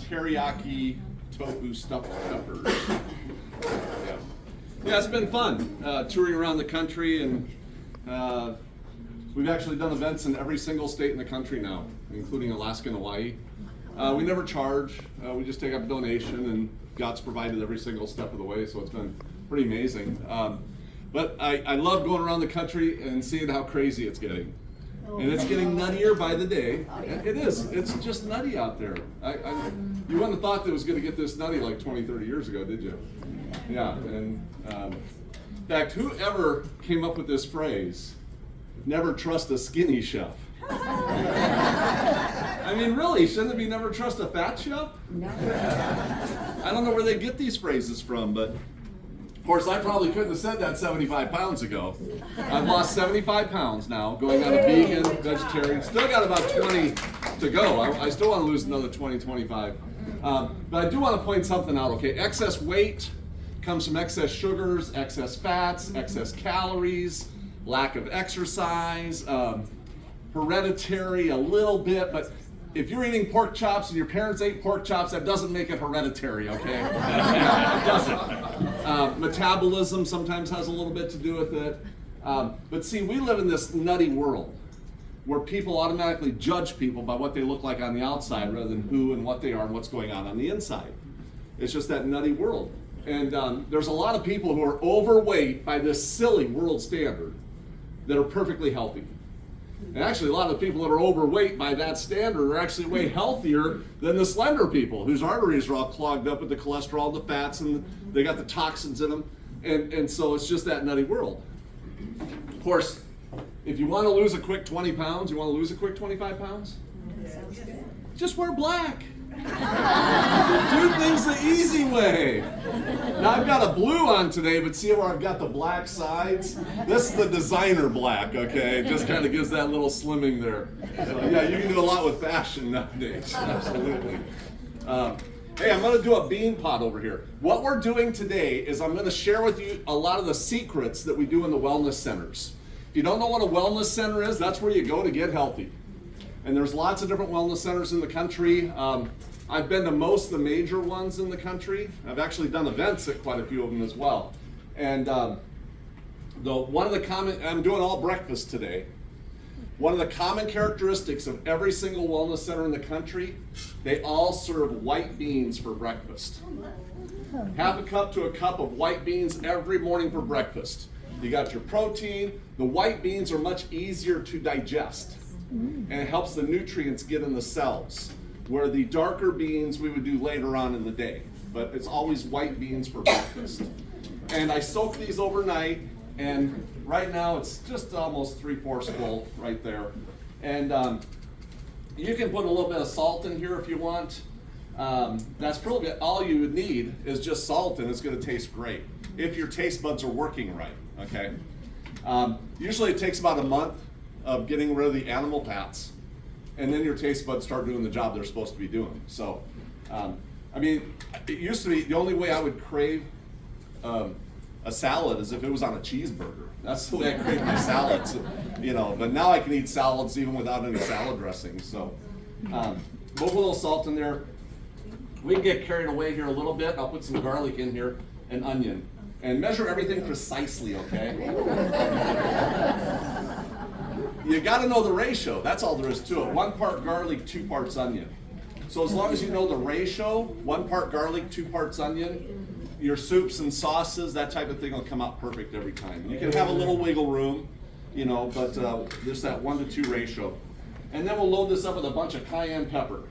teriyaki tofu stuffed peppers. Yeah, it's been fun touring around the country, and we've actually done events in every single state in the country now, including Alaska and Hawaii. We never charge, we just take up a donation, and God's provided every single step of the way, so it's been pretty amazing. But I love going around the country and seeing how crazy it's getting. And it's getting nuttier by the day. It is. It's just nutty out there. You wouldn't have thought that it was going to get this nutty like 20, 30 years ago, did you? Yeah. And in fact, whoever came up with this phrase, never trust a skinny chef? I mean, really, shouldn't it be never trust a fat chef? No. I don't know where they get these phrases from, but of course, I probably couldn't have said that 75 pounds ago. I've lost 75 pounds now, going on a vegan, vegetarian. Still got about 20 to go. I still want to lose another 20, 25. But I do want to point something out, okay? Excess weight comes from excess sugars, excess fats, excess calories, lack of exercise, hereditary a little bit, but if you're eating pork chops and your parents ate pork chops, that doesn't make it hereditary, okay? It doesn't. Metabolism sometimes has a little bit to do with it. But see, we live in this nutty world where people automatically judge people by what they look like on the outside rather than who and what they are and what's going on the inside. It's just that nutty world. And there's a lot of people who are overweight by this silly world standard that are perfectly healthy. And actually, a lot of the people that are overweight by that standard are actually way healthier than the slender people whose arteries are all clogged up with the cholesterol, the fats, and they got the toxins in them. And so it's just that nutty world. Of course, if you want to lose a quick 20 pounds, you want to lose a quick 25 pounds? Just wear black. Do things the easy way. Now I've got a blue on today, but see where I've got the black sides? This is the designer black, okay? It just kind of gives that little slimming there. So, yeah, you can do a lot with fashion nowadays, absolutely. Hey, I'm going to do a bean pot over here. What we're doing today is I'm going to share with you a lot of the secrets that we do in the wellness centers. If you don't know what a wellness center is, that's where you go to get healthy. And there's lots of different wellness centers in the country. I've been to most of the major ones in the country. I've actually done events at quite a few of them as well. And I'm doing all breakfast today. One of the common characteristics of every single wellness center in the country, they all serve white beans for breakfast. Half a cup to a cup of white beans every morning for breakfast. You got your protein. The white beans are much easier to digest. And it helps the nutrients get in the cells, where the darker beans we would do later on in the day. But it's always white beans for breakfast. And I soak these overnight, and right now it's just almost 3/4 full right there. And you can put a little bit of salt in here if you want. That's probably all you would need is just salt, and it's going to taste great if your taste buds are working right, okay? Usually it takes about a month of getting rid of the animal fats, and then your taste buds start doing the job they're supposed to be doing. So, I mean, it used to be the only way I would crave a salad is if it was on a cheeseburger. That's the way I crave my salads, you know. But now I can eat salads even without any salad dressing. So, put a little salt in there. We can get carried away here a little bit. I'll put some garlic in here and onion, and measure everything precisely, okay? You got to know the ratio. That's all there is to it. 1 part garlic, 2 parts onion. So as long as you know the ratio, 1 part garlic, 2 parts onion, your soups and sauces, that type of thing will come out perfect every time. You can have a little wiggle room, you know, but there's that 1 to 2 ratio. And then we'll load this up with a bunch of cayenne pepper.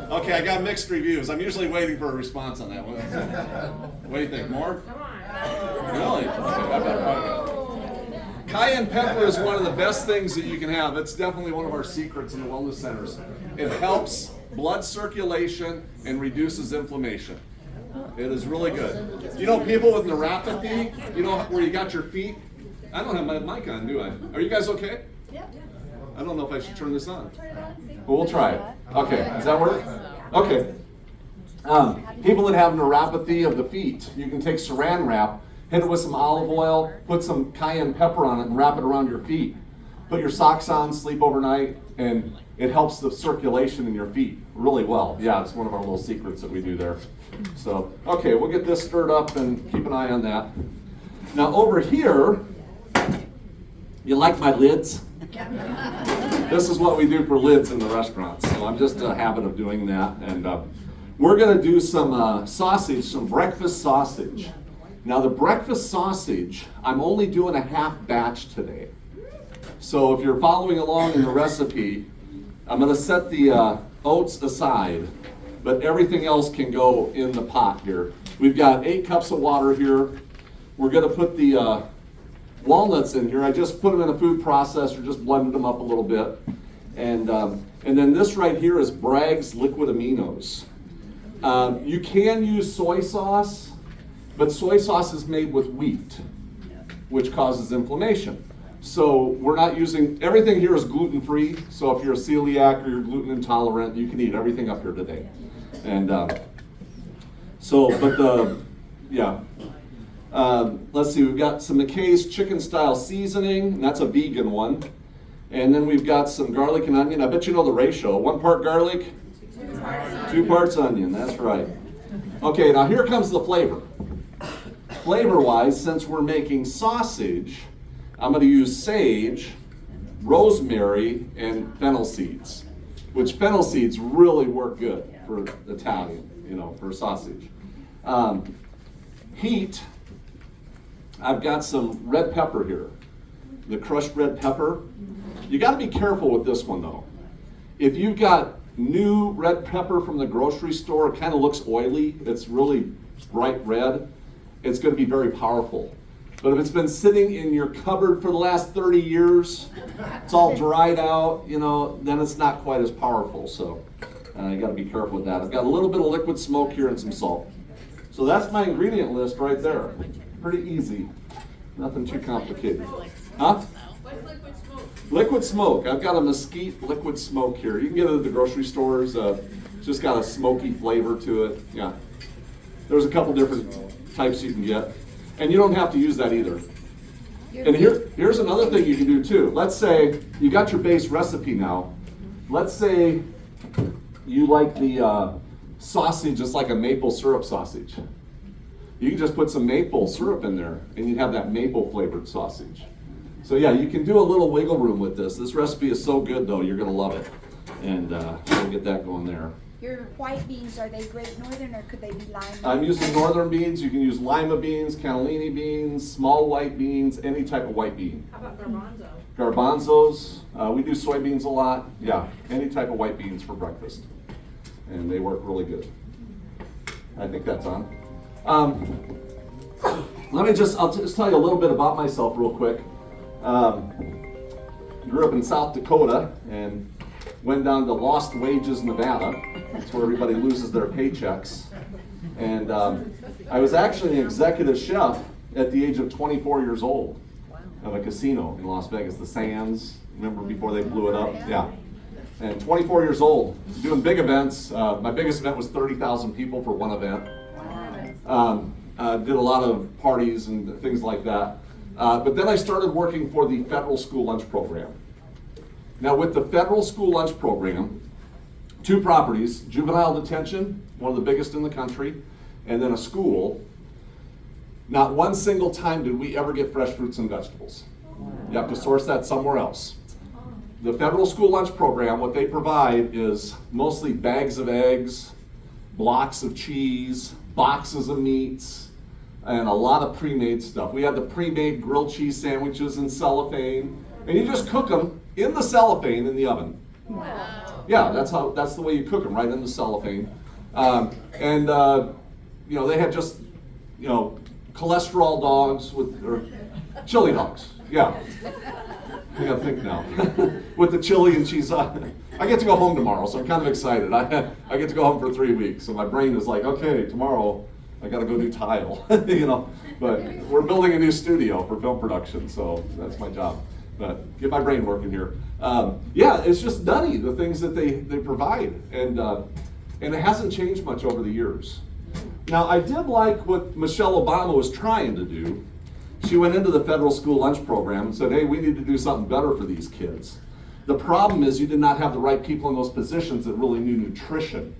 Okay, I got mixed reviews. I'm usually waiting for a response on that one. What do you think? More? Really? Okay. Cayenne pepper is one of the best things that you can have. It's definitely one of our secrets in the wellness centers. It helps blood circulation and reduces inflammation. It is really good. You know, people with neuropathy, you know where you got your feet? I don't have my mic on, do I? Are you guys okay? Yeah. I don't know if I should turn this on. Well, we'll try it. Okay, does that work? Okay. People that have neuropathy of the feet, you can take saran wrap, hit it with some olive oil, put some cayenne pepper on it, and wrap it around your feet. Put your socks on, sleep overnight. and it helps the circulation in your feet really well. Yeah, it's one of our little secrets that we do there. So, okay, we'll get this stirred up and keep an eye on that. Now over here, you like my lids? This is what we do for lids in the restaurant. So I'm just a habit of doing that. And we're gonna do some sausage, some breakfast sausage. Now the breakfast sausage, I'm only doing a half batch today. So if you're following along in the recipe, I'm gonna set the oats aside, but everything else can go in the pot here. We've got 8 cups of water here. We're gonna put the walnuts in here. I just put them in a food processor, just blended them up a little bit. And then this right here is Bragg's liquid aminos. You can use soy sauce, but soy sauce is made with wheat, which causes inflammation. So we're not using, everything here is gluten-free, so if you're a celiac or you're gluten intolerant, you can eat everything up here today. And let's see, we've got some McKay's chicken style seasoning, and that's a vegan one. And then we've got some garlic and onion. I bet you know the ratio. 1 part garlic, 2 parts onion, that's right. Okay, now here comes the flavor. Flavor-wise, since we're making sausage, I'm going to use sage, rosemary, and fennel seeds, which fennel seeds really work good for Italian, for sausage. Heat, I've got some red pepper here, the crushed red pepper. You got to be careful with this one though. If you've got new red pepper from the grocery store, it kind of looks oily, it's really bright red, it's going to be very powerful. But if it's been sitting in your cupboard for the last 30 years, it's all dried out, then it's not quite as powerful. So you got to be careful with that. I've got a little bit of liquid smoke here and some salt. So that's my ingredient list right there. Pretty easy. Nothing too complicated. Huh? What's liquid smoke? Liquid smoke. I've got a mesquite liquid smoke here. You can get it at the grocery stores. It's just got a smoky flavor to it. Yeah. There's a couple different types you can get. And you don't have to use that either. And here's another thing you can do too. Let's say you got your base recipe now. Let's say you like the sausage just like a maple syrup sausage. You can just put some maple syrup in there and you'd have that maple flavored sausage. So yeah, you can do a little wiggle room with this. This recipe is so good though, you're gonna love it. And we'll get that going there. Your white beans, are they Great Northern or could they be lima? I'm using northern beans. You can use lima beans, cannellini beans, small white beans, any type of white bean. How about garbanzo? Garbanzos, we do soybeans a lot. Yeah, any type of white beans for breakfast. And they work really good. I think that's on. I'll just tell you a little bit about myself real quick. Grew up in South Dakota and went down to Lost Wages, Nevada. That's where everybody loses their paychecks. And I was actually an executive chef at the age of 24 years old of a casino in Las Vegas, the Sands. Remember before they blew it up? Yeah. And 24 years old, doing big events. My biggest event was 30,000 people for one event. Did a lot of parties and things like that. But then I started working for the federal school lunch program. Now with the federal school lunch program, 2 properties, juvenile detention, one of the biggest in the country, and then a school. Not one single time did we ever get fresh fruits and vegetables. You have to source that somewhere else. The federal school lunch program, what they provide is mostly bags of eggs, blocks of cheese, boxes of meats, and a lot of pre-made stuff. We had the pre-made grilled cheese sandwiches in cellophane, and you just cook them in the cellophane in the oven. Wow. Yeah, that's the way you cook them, right in the cellophane. They had just, cholesterol dogs or chili dogs. Yeah. I gotta think now. With the chili and cheese. I get to go home tomorrow, so I'm kind of excited. I get to go home for 3 weeks, so my brain is like, okay, tomorrow I gotta go do tile, But we're building a new studio for film production, so that's my job. But get my brain working here. It's just nutty, the things that they provide, and it hasn't changed much over the years. Now, I did like what Michelle Obama was trying to do. She went into the federal school lunch program and said, hey, we need to do something better for these kids. The problem is you did not have the right people in those positions that really knew nutrition.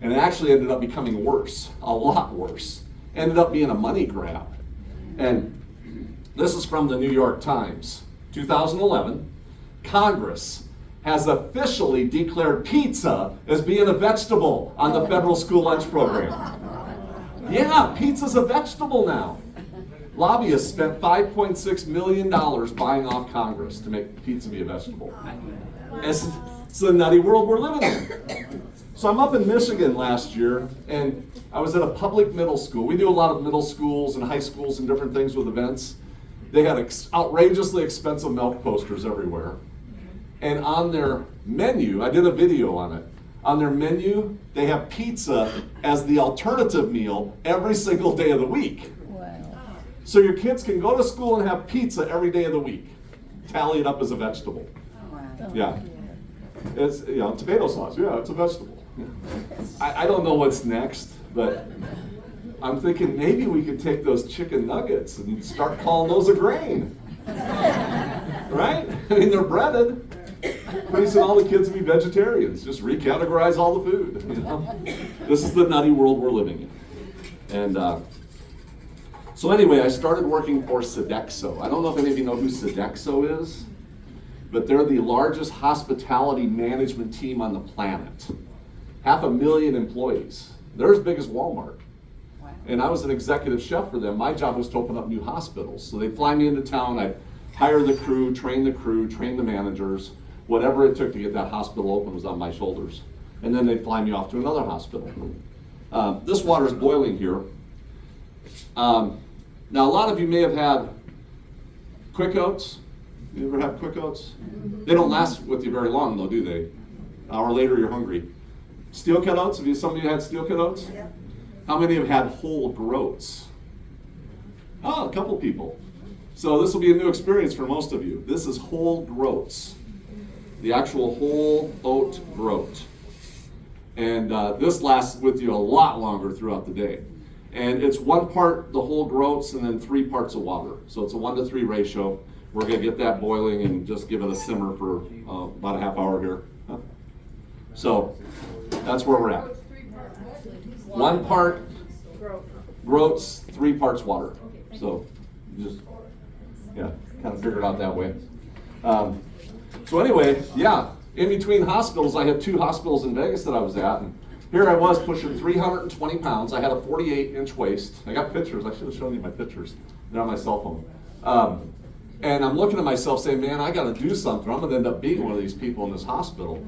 And it actually ended up becoming worse, a lot worse. Ended up being a money grab. And this is from the New York Times, 2011. Congress has officially declared pizza as being a vegetable on the federal school lunch program. Yeah, pizza's a vegetable now. Lobbyists spent $5.6 million buying off Congress to make pizza be a vegetable. It's the nutty world we're living in. So I'm up in Michigan last year, and I was at a public middle school. We do a lot of middle schools and high schools and different things with events. They had outrageously expensive milk posters everywhere. And on their menu, I did a video on it. On their menu, they have pizza as the alternative meal every single day of the week. So your kids can go to school and have pizza every day of the week. Tally it up as a vegetable. Yeah. It's, tomato sauce, yeah, it's a vegetable. Yeah. I don't know what's next, but I'm thinking maybe we could take those chicken nuggets and start calling those a grain. Right? I mean, they're breaded. Pretty soon all the kids will be vegetarians. Just recategorize all the food. This is the nutty world we're living in. And so anyway, I started working for Sodexo. I don't know if any of you know who Sodexo is, but they're the largest hospitality management team on the planet. 500,000 employees. They're as big as Walmart. And I was an executive chef for them. My job was to open up new hospitals. So they'd fly me into town, I'd hire the crew, train the managers. Whatever it took to get that hospital open was on my shoulders. And then they'd fly me off to another hospital. This water is boiling here. Now, a lot of you may have had Quick Oats. You ever have Quick Oats? They don't last with you very long, though, do they? An hour later, you're hungry. Steel Cut Oats? Have some of you had Steel Cut Oats? Yeah. How many have had whole groats? Oh, a couple people. So this will be a new experience for most of you. This is whole groats. The actual whole oat groat. And this lasts with you a lot longer throughout the day. And it's 1 part the whole groats and then 3 parts of water. So it's a 1-to-3 ratio. We're going to get that boiling and just give it a simmer for about a half hour here. So that's where we're at. 1 part groats, 3 parts water. So just, kind of figure it out that way. So anyway, in between hospitals, I had 2 hospitals in Vegas that I was at. And here I was pushing 320 pounds. I had a 48-inch waist. I got pictures. I should have shown you my pictures. They're on my cell phone. And I'm looking at myself saying, man, I got to do something. I'm going to end up being one of these people in this hospital.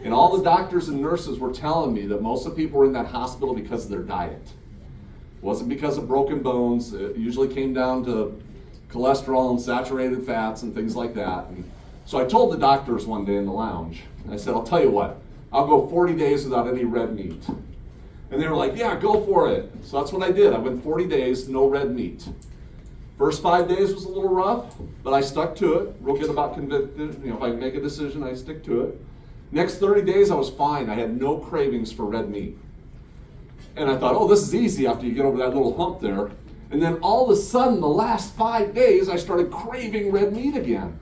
And all the doctors and nurses were telling me that most of the people were in that hospital because of their diet. It wasn't because of broken bones. It usually came down to cholesterol and saturated fats and things like that. And so I told the doctors one day in the lounge, I said, I'll tell you what, I'll go 40 days without any red meat. And they were like, yeah, go for it. So that's what I did. I went 40 days, no red meat. First 5 days was a little rough, but I stuck to it. Real good about convicted. If I make a decision, I stick to it. Next 30 days, I was fine. I had no cravings for red meat. And I thought, oh, this is easy after you get over that little hump there. And then all of a sudden, the last 5 days, I started craving red meat again.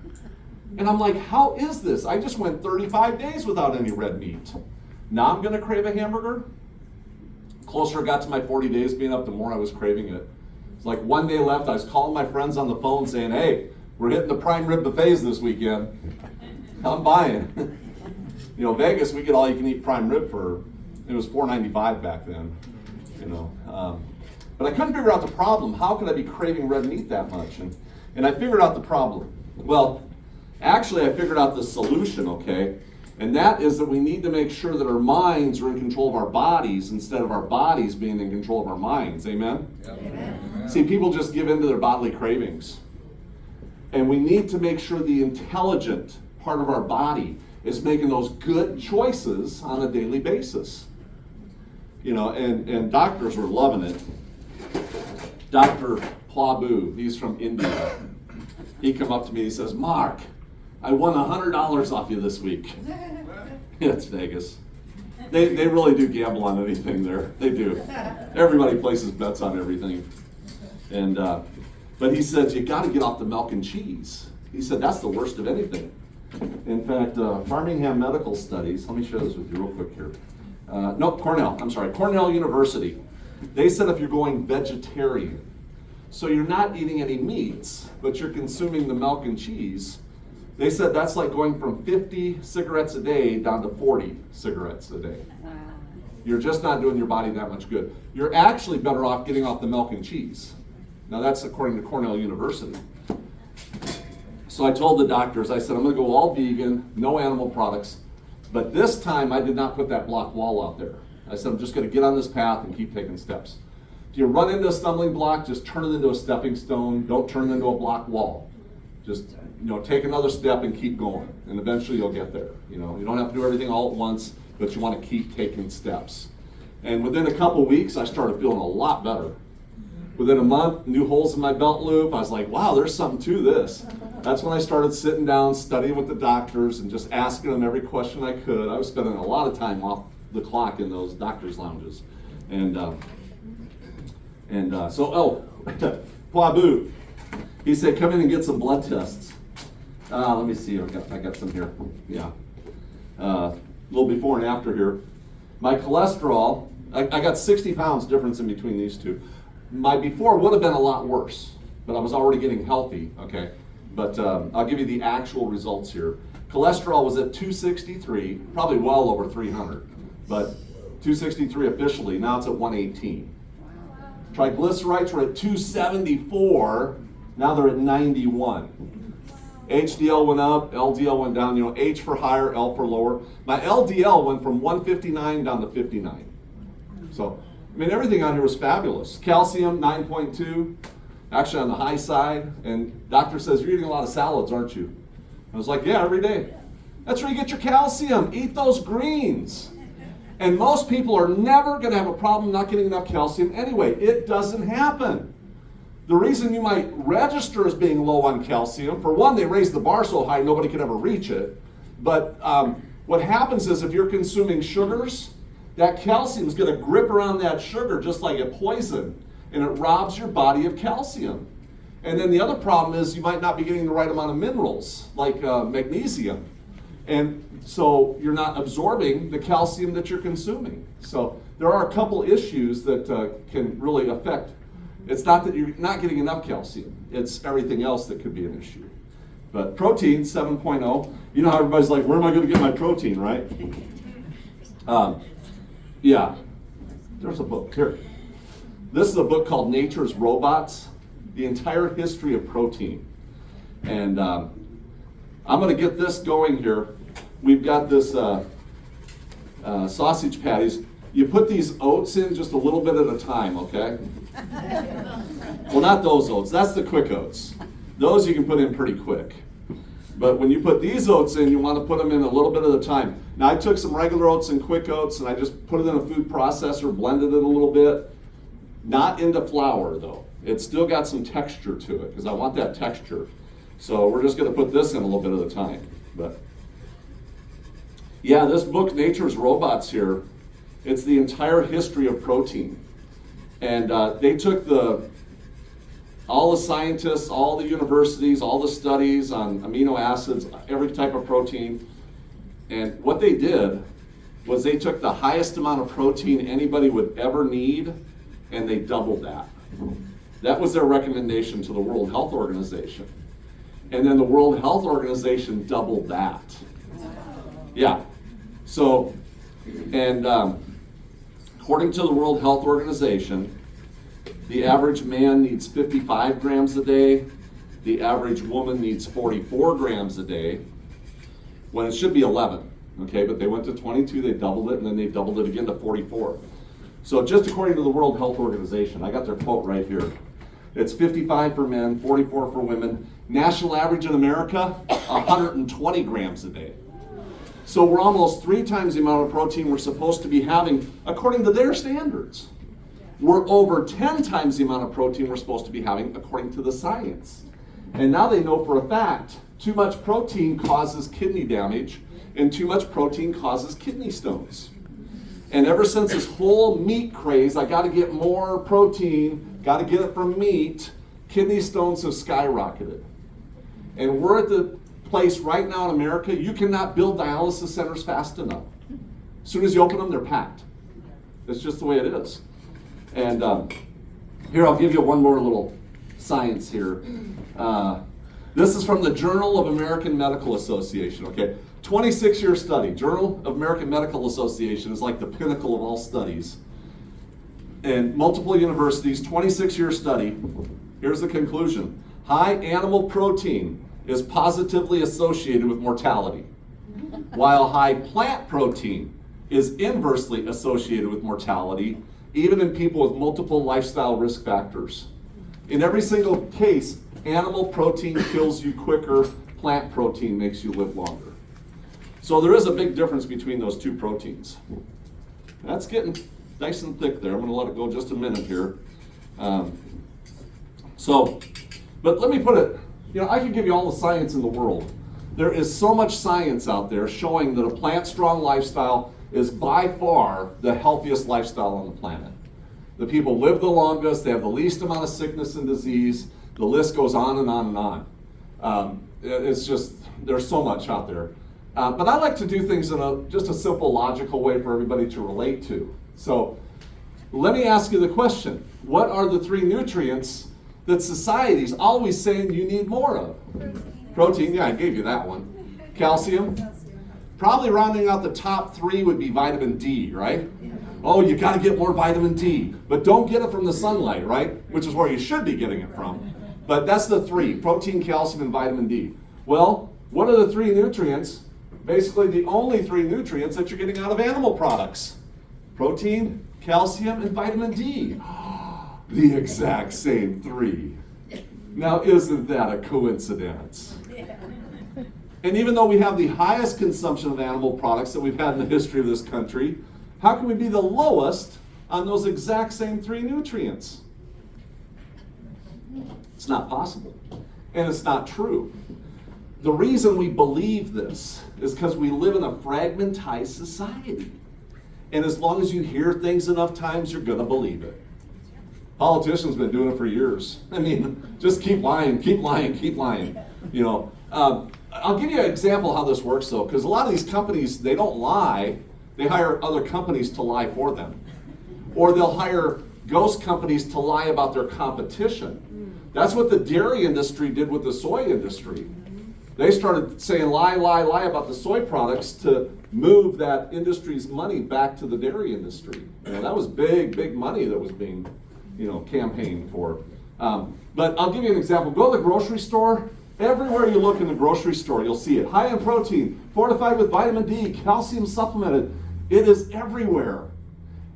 And I'm like, how is this? I just went 35 days without any red meat. Now I'm going to crave a hamburger? Closer I got to my 40 days being up, the more I was craving it. It's like one day left, I was calling my friends on the phone saying, hey, we're hitting the prime rib buffets this weekend. I'm buying. Vegas, we get all you can eat prime rib for, it was $4.95 back then. But I couldn't figure out the problem. How could I be craving red meat that much? And I figured out the problem. Well, actually, I figured out the solution, okay? And that is that we need to make sure that our minds are in control of our bodies instead of our bodies being in control of our minds. Amen? Yep. Amen. See, people just give in to their bodily cravings. And we need to make sure the intelligent part of our body is making those good choices on a daily basis. And doctors were loving it. Dr. Plabu, he's from India. He come up to me, he says, Mark, I won $100 off you this week. It's Vegas. They really do gamble on anything there. They do. Everybody places bets on everything. And but he said, you got to get off the milk and cheese. He said, that's the worst of anything. In fact, Framingham Medical Studies, let me share this with you real quick here. Cornell University. They said if you're going vegetarian, so you're not eating any meats, but you're consuming the milk and cheese, they said that's like going from 50 cigarettes a day down to 40 cigarettes a day. You're just not doing your body that much good. You're actually better off getting off the milk and cheese. Now that's according to Cornell University. So I told the doctors, I said, I'm gonna go all vegan, no animal products, but this time I did not put that block wall out there. I said, I'm just gonna get on this path and keep taking steps. If you run into a stumbling block, just turn it into a stepping stone. Don't turn it into a block wall. Just take another step and keep going, and eventually you'll get there. You don't have to do everything all at once, but you want to keep taking steps. And within a couple weeks, I started feeling a lot better. Within a month, new holes in my belt loop. I was like, wow, there's something to this. That's when I started sitting down, studying with the doctors, and just asking them every question I could. I was spending a lot of time off the clock in those doctors' lounges. Poibu, he said, come in and get some blood tests. Let me see, I got some here. Yeah. A little before and after here. My cholesterol, I got 60 pounds difference in between these two. My before would have been a lot worse, but I was already getting healthy, okay? But I'll give you the actual results here. Cholesterol was at 263, probably well over 300, but 263 officially, now it's at 118. Triglycerides were at 274, now they're at 91. HDL went up, LDL went down, H for higher, L for lower. My LDL went from 159 down to 59. So, everything on here was fabulous. Calcium, 9.2, actually on the high side. And doctor says, you're eating a lot of salads, aren't you? I was like, yeah, every day. That's where you get your calcium. Eat those greens. And most people are never going to have a problem not getting enough calcium anyway. It doesn't happen. The reason you might register as being low on calcium, for one, they raise the bar so high nobody can ever reach it. But what happens is if you're consuming sugars, that calcium is going to grip around that sugar just like a poison, and it robs your body of calcium. And then the other problem is you might not be getting the right amount of minerals, like magnesium. And so you're not absorbing the calcium that you're consuming. So there are a couple issues that can really affect. It's not that you're not getting enough calcium. It's everything else that could be an issue. But protein, 7.0. You know how everybody's like, where am I going to get my protein, right? Yeah. There's a book here. This is a book called Nature's Robots, the entire history of protein. And I'm going to get this going here. We've got this sausage patties. You put these oats in just a little bit at a time, okay? Well, not those oats. That's the quick oats. Those you can put in pretty quick. But when you put these oats in, you want to put them in a little bit at a time. Now, I took some regular oats and quick oats, and I just put it in a food processor, blended it a little bit. Not into flour, though. It's still got some texture to it, because I want that texture. So we're just going to put this in a little bit at a time. But yeah, this book, Nature's Robots here, it's the entire history of protein. And they took all the scientists, all the universities, all the studies on amino acids, every type of protein. And what they did was they took the highest amount of protein anybody would ever need, and they doubled that. That was their recommendation to the World Health Organization. And then the World Health Organization doubled that. Yeah. So, and according to the World Health Organization, the average man needs 55 grams a day. The average woman needs 44 grams a day, when it should be 11. Okay, but they went to 22, they doubled it, and then they doubled it again to 44. So just according to the World Health Organization, I got their quote right here. It's 55 for men, 44 for women. National average in America, 120 grams a day. So we're almost 3 times the amount of protein we're supposed to be having according to their standards. We're over 10 times the amount of protein we're supposed to be having according to the science. And now they know for a fact, too much protein causes kidney damage, and too much protein causes kidney stones. And ever since this whole meat craze, I got to get more protein, got to get it from meat, kidney stones have skyrocketed. And we're at the place right now in America, you cannot build dialysis centers fast enough. As soon as you open them, they're packed. It's just the way it is. And here, I'll give you one more little science here. This is from the Journal of American Medical Association, okay? 26-year study. Journal of American Medical Association is like the pinnacle of all studies. And multiple universities, 26-year study. Here's the conclusion. High animal protein is positively associated with mortality, while high plant protein is inversely associated with mortality, even in people with multiple lifestyle risk factors. In every single case, animal protein kills you quicker, plant protein makes you live longer. So there is a big difference between those two proteins. That's getting nice and thick there. I'm going to let it go just a minute here. But let me put it, I can give you all the science in the world. There is so much science out there showing that a plant-strong lifestyle is by far the healthiest lifestyle on the planet. The people live the longest, they have the least amount of sickness and disease. The list goes on and on and on. It's just, there's so much out there. But I like to do things in just a simple, logical way for everybody to relate to. So let me ask you the question. What are the 3 nutrients that society's always saying you need more of? Protein, yeah, I gave you that one. Calcium? Probably rounding out the top 3 would be vitamin D, right? Oh, you got to get more vitamin D, but don't get it from the sunlight, right? Which is where you should be getting it from. But that's the 3, protein, calcium, and vitamin D. Well, what are the 3 nutrients? Basically the only 3 nutrients that you're getting out of animal products. Protein, calcium, and vitamin D. The exact same 3. Now, isn't that a coincidence? And even though we have the highest consumption of animal products that we've had in the history of this country, how can we be the lowest on those exact same 3 nutrients? It's not possible. And it's not true. The reason we believe this is because we live in a fragmentized society. And as long as you hear things enough times, you're going to believe it. Politicians have been doing it for years. I mean, just keep lying, keep lying, keep lying. I'll give you an example of how this works, though, because a lot of these companies, they don't lie. They hire other companies to lie for them. Or they'll hire ghost companies to lie about their competition. That's what the dairy industry did with the soy industry. They started saying lie, lie, lie about the soy products to move that industry's money back to the dairy industry. That was big, big money that was being, campaigned for. But I'll give you an example. Go to the grocery store. Everywhere you look in the grocery store, you'll see it. High in protein, fortified with vitamin D, calcium supplemented. It is everywhere.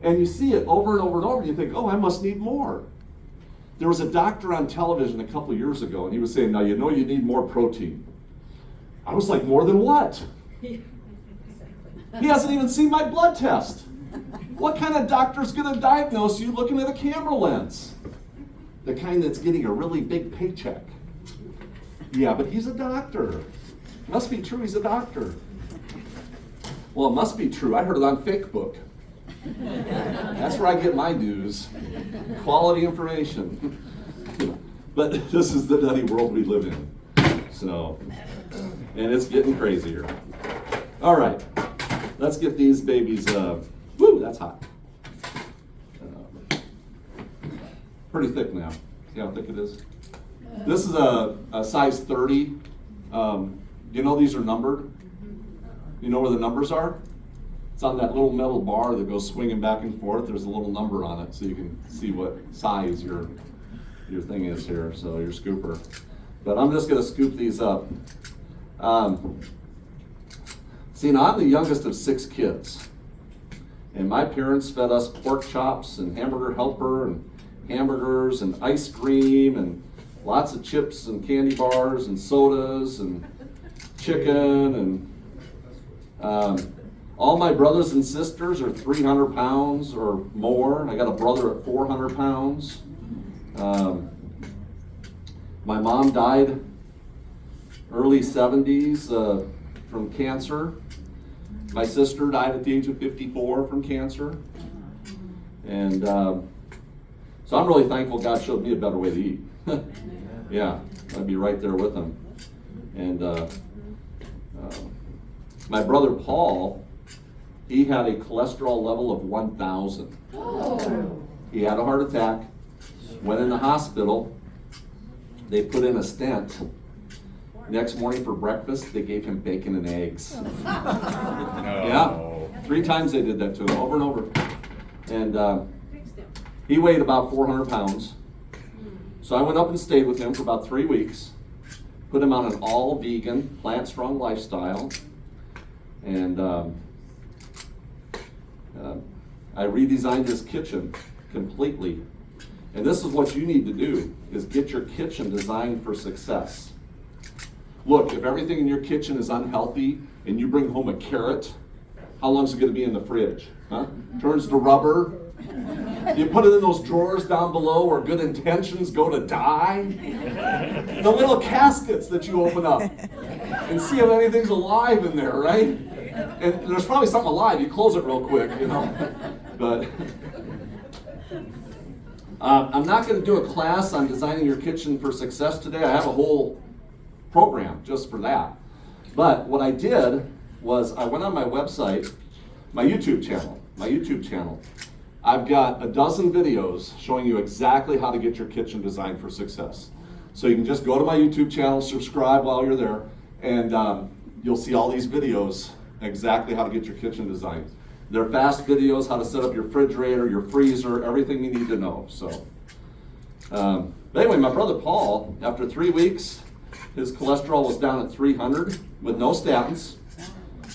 And you see it over and over and over. You think, oh, I must need more. There was a doctor on television a couple years ago, and he was saying, now you need more protein. I was like, more than what? He hasn't even seen my blood test. What kind of doctor's going to diagnose you looking at a camera lens? The kind that's getting a really big paycheck. Yeah, but he's a doctor. Must be true he's a doctor. Well, it must be true. I heard it on Facebook. That's where I get my news. Quality information. But this is the nutty world we live in. So, and it's getting crazier. All right, let's get these babies, woo, that's hot. Pretty thick now. See how thick it is? This is a size 30. These are numbered? You know where the numbers are? It's on that little metal bar that goes swinging back and forth. There's a little number on it so you can see what size your thing is here, so your scooper. But I'm just going to scoop these up. See, now I'm the youngest of 6 kids. And my parents fed us pork chops and hamburger helper and hamburgers and ice cream and lots of chips and candy bars and sodas and chicken and all my brothers and sisters are 300 pounds or more. I got a brother at 400 pounds. My mom died early 70s from cancer. My sister died at the age of 54 from cancer. And so I'm really thankful God showed me a better way to eat. Yeah, I'd be right there with them. And My brother Paul, he had a cholesterol level of 1,000. He had a heart attack, went in the hospital. They put in a stent. Next morning for breakfast, they gave him bacon and eggs. Yeah, 3 times they did that to him, over and over. And Fixed him. he weighed about 400 pounds. So I went up and stayed with him for about 3 weeks. Put him on an all-vegan, plant-strong lifestyle. And I redesigned his kitchen completely. And this is what you need to do, is get your kitchen designed for success. Look, if everything in your kitchen is unhealthy and you bring home a carrot, how long is it going to be in the fridge? Huh? Turns to rubber. You put it in those drawers down below where good intentions go to die. The little caskets that you open up and see if anything's alive in there, right? And there's probably something alive. You close it real quick, you know. But I'm not going to do a class on designing your kitchen for success today. I have a whole program just for that. But what I did was I went on my website, my YouTube channel. I've got a dozen videos showing you exactly how to get your kitchen designed for success. So you can just go to my YouTube channel, subscribe while you're there, and you'll see all these videos, exactly how to get your kitchen designed. They're fast videos, how to set up your refrigerator, your freezer, everything you need to know. So, but anyway, my brother Paul, after 3 weeks, his cholesterol was down at 300 with no statins.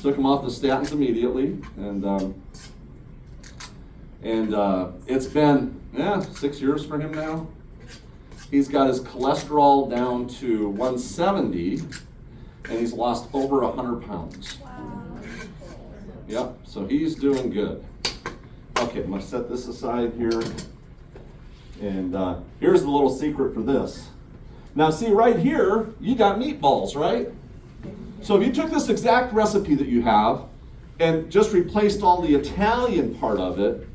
Took him off the statins immediately, and it's been 6 years for him now. He's got his cholesterol down to 170, and he's lost over 100 pounds. Yep, so he's doing good. Okay, I'm gonna set this aside here. And here's the little secret for this. Now see right here, you got meatballs, right? So if you took this exact recipe that you have and just replaced all the Italian part of it,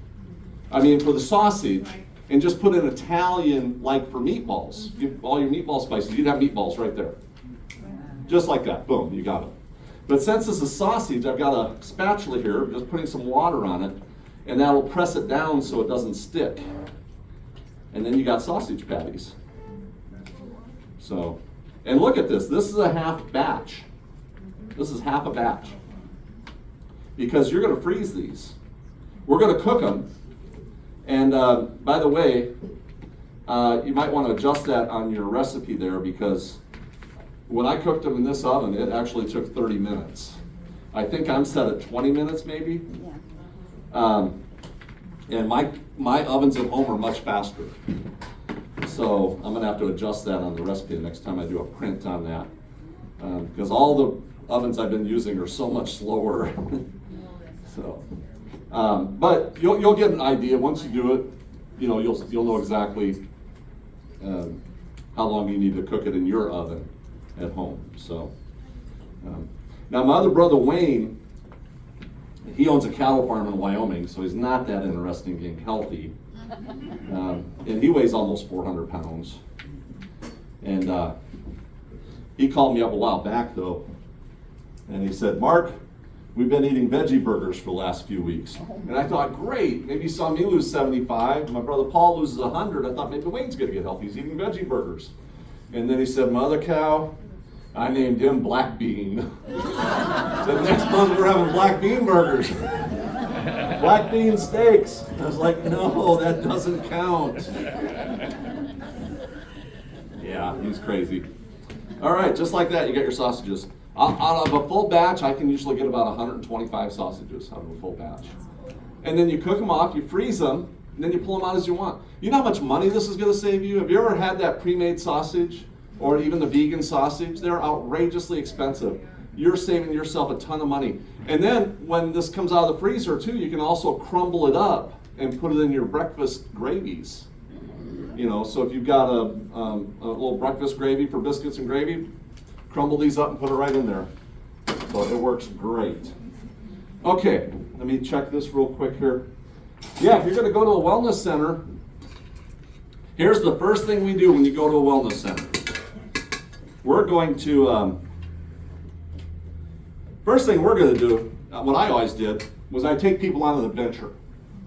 for the sausage, and just put an Italian like for meatballs, all your meatball spices, you'd have meatballs right there. Just like that, boom, you got it. But since this is sausage, I've got a spatula here, just putting some water on it, and that'll press it down so it doesn't stick. And then you got sausage patties. So, and look at this. This is a half batch. This is half a batch. Because you're going to freeze these. We're going to cook them. And by the way, you might want to adjust that on your recipe there, because when I cooked them in this oven, it actually took 30 minutes. I think I'm set at 20 minutes maybe. And my ovens at home are much faster. So I'm gonna have to adjust that on the recipe the next time I do a print on that. Because all the ovens I've been using are so much slower. So, but you'll get an idea once you do it. You'll know exactly how long you need to cook it in your oven at home. So, now my other brother Wayne, he owns a cattle farm in Wyoming, so he's not that interested in getting healthy. And he weighs almost 400 pounds. And he called me up a while back though, and he said, "Mark, we've been eating veggie burgers for the last few weeks." And I thought, great, maybe you saw me lose 75. My brother Paul loses 100. I thought maybe Wayne's gonna get healthy. He's eating veggie burgers. And then he said, "My other cow, I named him Black Bean." Said, "Next month we're having black bean burgers." Black bean steaks. I was like, no, that doesn't count. Yeah, he's crazy. All right, just like that, you get your sausages. Out of a full batch, I can usually get about 125 sausages out of a full batch. And then you cook them off, you freeze them, and then you pull them out as you want. You know how much money this is going to save you? Have you ever had that pre-made sausage or even the vegan sausage? They're outrageously expensive. You're saving yourself a ton of money. And then when this comes out of the freezer too, you can also crumble it up and put it in your breakfast gravies. So if you've got a little breakfast gravy for biscuits and gravy, crumble these up and put it right in there. So it works great. Okay, let me check this real quick here. Yeah, if you're going to go to a wellness center, here's the first thing we do when you go to a wellness center. We're going to First thing we're going to do, what I always did, was I take people on an adventure.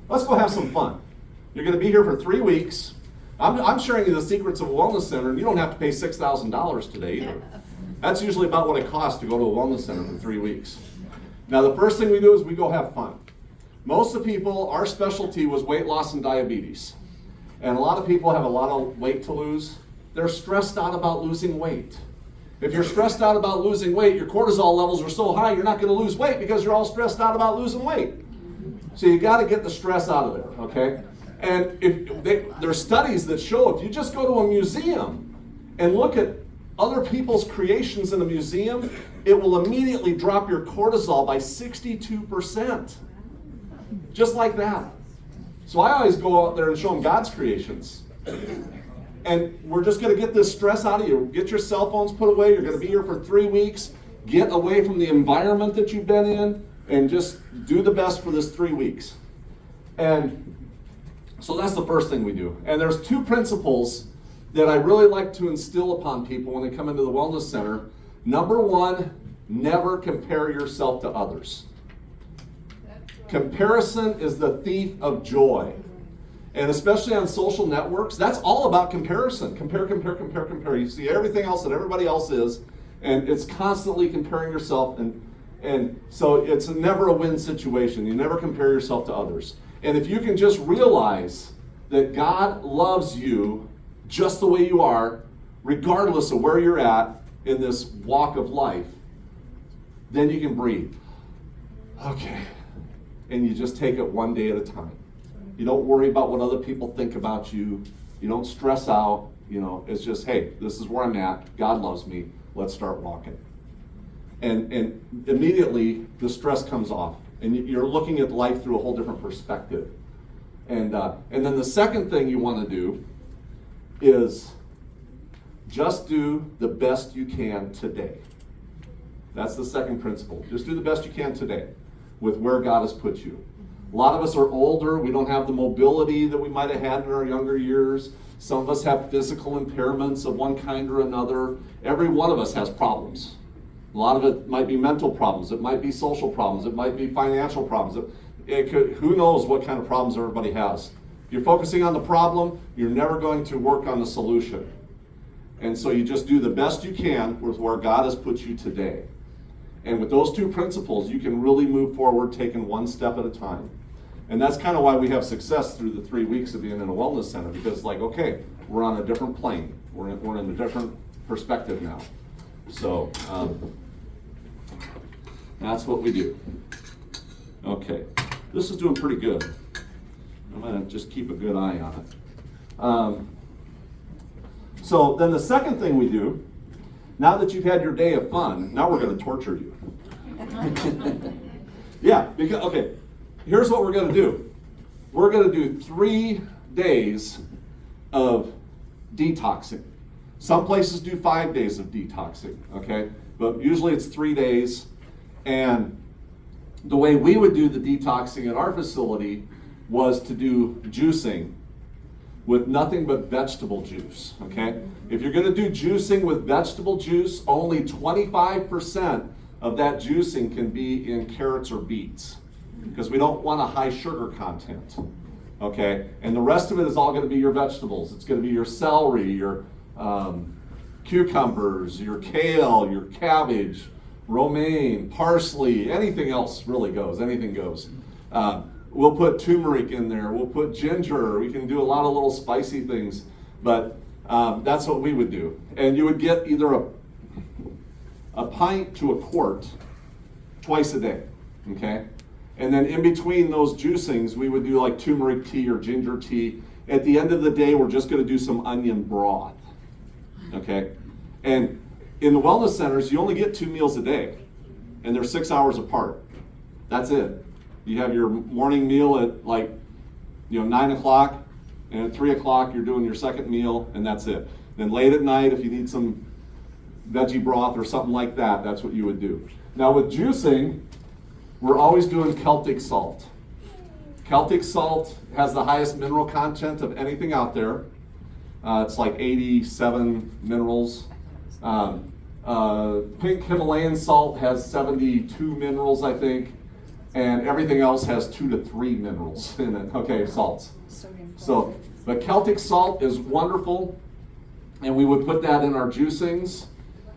Let's go have some fun. You're going to be here for 3 weeks. I'm sharing you the secrets of a wellness center, and you don't have to pay $6,000 today either. That's usually about what it costs to go to a wellness center for 3 weeks. Now, the first thing we do is we go have fun. Most of the people, our specialty was weight loss and diabetes. And a lot of people have a lot of weight to lose. They're stressed out about losing weight. If you're stressed out about losing weight, your cortisol levels are so high, you're not going to lose weight because you're all stressed out about losing weight. So you got to get the stress out of there, okay? And there's studies that show if you just go to a museum and look at other people's creations in a museum, it will immediately drop your cortisol by 62%. Just like that. So I always go out there and show them God's creations. And we're just going to get this stress out of you. Get your cell phones put away. You're going to be here for 3 weeks. Get away from the environment that you've been in and just do the best for this 3 weeks. And so that's the first thing we do. And there's 2 principles that I really like to instill upon people when they come into the wellness center. Number 1, never compare yourself to others. Comparison is the thief of joy. And especially on social networks, that's all about comparison. Compare. You see everything else that everybody else is, and it's constantly comparing yourself. And so it's never a win situation. You never compare yourself to others. And if you can just realize that God loves you just the way you are, regardless of where you're at in this walk of life, then you can breathe. Okay. And you just take it one day at a time. You don't worry about what other people think about you. You don't stress out. You know, it's just, hey, this is where I'm at. God loves me. Let's start walking. And immediately the stress comes off. And you're looking at life through a whole different perspective. And then the second thing you want to do is just do the best you can today. That's the second principle. Just do the best you can today with where God has put you. A lot of us are older. We don't have the mobility that we might have had in our younger years. Some of us have physical impairments of one kind or another. Every one of us has problems. A lot of it might be mental problems. It might be social problems. It might be financial problems. Who knows what kind of problems everybody has. If you're focusing on the problem, you're never going to work on the solution. And so you just do the best you can with where God has put you today. And with those 2 principles, you can really move forward, taking one step at a time. And that's kind of why we have success through the 3 weeks of being in a wellness center, because like, okay, we're on a different plane. We're in a different perspective now. So that's what we do. Okay, this is doing pretty good. I'm going to just keep a good eye on it. So then the second thing we do, now that you've had your day of fun, now we're going to torture you. Yeah, because, okay, here's what we're going to do. We're going to do 3 days of detoxing. Some places do 5 days of detoxing, okay? But usually it's 3 days. And the way we would do the detoxing at our facility was to do juicing with nothing but vegetable juice, okay? If you're going to do juicing with vegetable juice, only 25% of that juicing can be in carrots or beets, because we don't want a high sugar content, okay? And the rest of it is all going to be your vegetables. It's going to be your celery, your cucumbers, your kale, your cabbage, romaine, parsley, anything else really goes, anything goes. We'll put turmeric in there, we'll put ginger, we can do a lot of little spicy things, but that's what we would do. And you would get either a pint to a quart twice a day, okay? And then in between those juicings, we would do like turmeric tea or ginger tea. At the end of the day, we're just gonna do some onion broth, okay? And in the wellness centers, you only get 2 meals a day, and they're 6 hours apart. That's it. You have your morning meal at 9 o'clock, and at 3 o'clock you're doing your second meal, and that's it. Then late at night, if you need some veggie broth or something like that, that's what you would do. Now with juicing, we're always doing Celtic salt. Celtic salt has the highest mineral content of anything out there. It's like 87 minerals. Pink Himalayan salt has 72 minerals, I think, and everything else has 2 to 3 minerals in it. Okay, salts. Sodium So, chloride. but Celtic salt is wonderful, and we would put that in our juicings.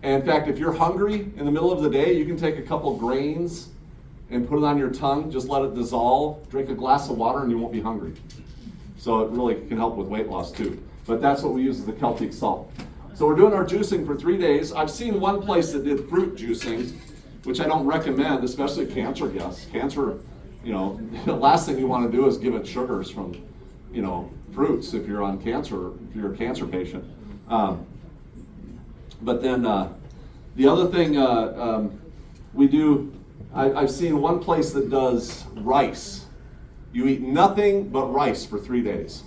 And in fact, if you're hungry in the middle of the day, you can take a couple grains and put it on your tongue, just let it dissolve, drink a glass of water, and you won't be hungry. So it really can help with weight loss too. But that's what we use as the Celtic salt. So we're doing our juicing for 3 days. I've seen one place that did fruit juicing, which I don't recommend, especially cancer guests. Cancer, the last thing you want to do is give it sugars from, fruits if you're on cancer, if you're a cancer patient. But then the other thing we do, I've seen one place that does rice. You eat nothing but rice for 3 days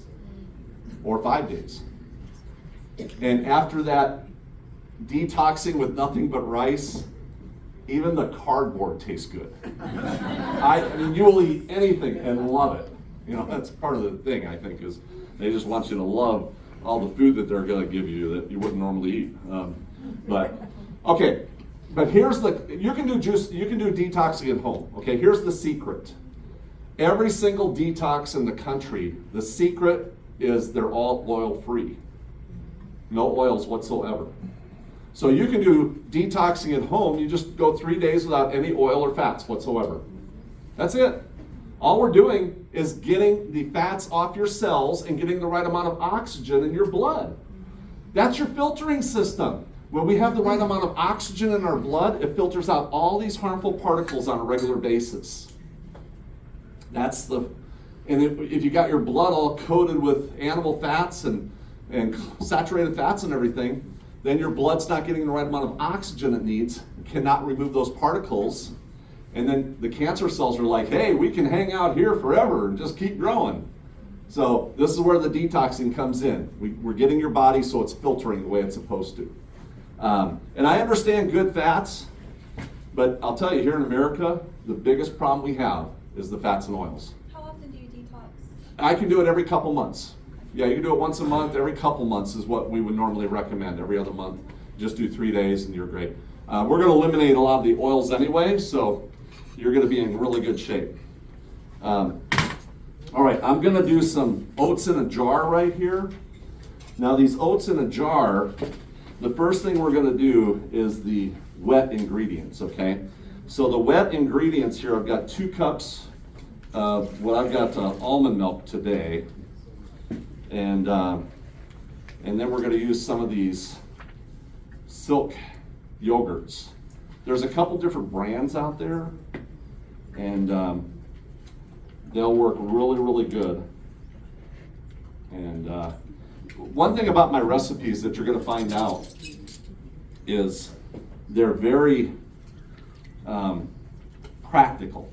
or 5 days. And after that detoxing with nothing but rice, even the cardboard tastes good. I mean, you will eat anything and love it. That's part of the thing, I think, is they just want you to love all the food that they're going to give you that you wouldn't normally eat. But here's you can do detoxing at home. Okay, here's the secret. Every single detox in the country, the secret is they're all oil free. No oils whatsoever. So you can do detoxing at home. You just go 3 days without any oil or fats whatsoever. That's it. All we're doing is getting the fats off your cells and getting the right amount of oxygen in your blood. That's your filtering system. When we have the right amount of oxygen in our blood, it filters out all these harmful particles on a regular basis. And if you got your blood all coated with animal fats and saturated fats and everything, then your blood's not getting the right amount of oxygen it needs, cannot remove those particles, and then the cancer cells are like, hey, we can hang out here forever and just keep growing. So this is where the detoxing comes in. We're getting your body so it's filtering the way it's supposed to. And I understand good fats, but I'll tell you, here in America, the biggest problem we have is the fats and oils. How often do you detox? I can do it every couple months. Yeah, you can do it once a month. Every couple months is what we would normally recommend. Every other month, just do 3 days and you're great. We're going to eliminate a lot of the oils anyway, so you're going to be in really good shape. All right, I'm going to do some oats in a jar right here. Now these oats in a jar, the first thing we're going to do is the wet ingredients, okay? So the wet ingredients here, I've got 2 cups of what I've got almond milk today. And then we're going to use some of these Silk yogurts. There's a couple different brands out there, and they'll work really, really good. And one thing about my recipes that you're going to find out is they're very practical.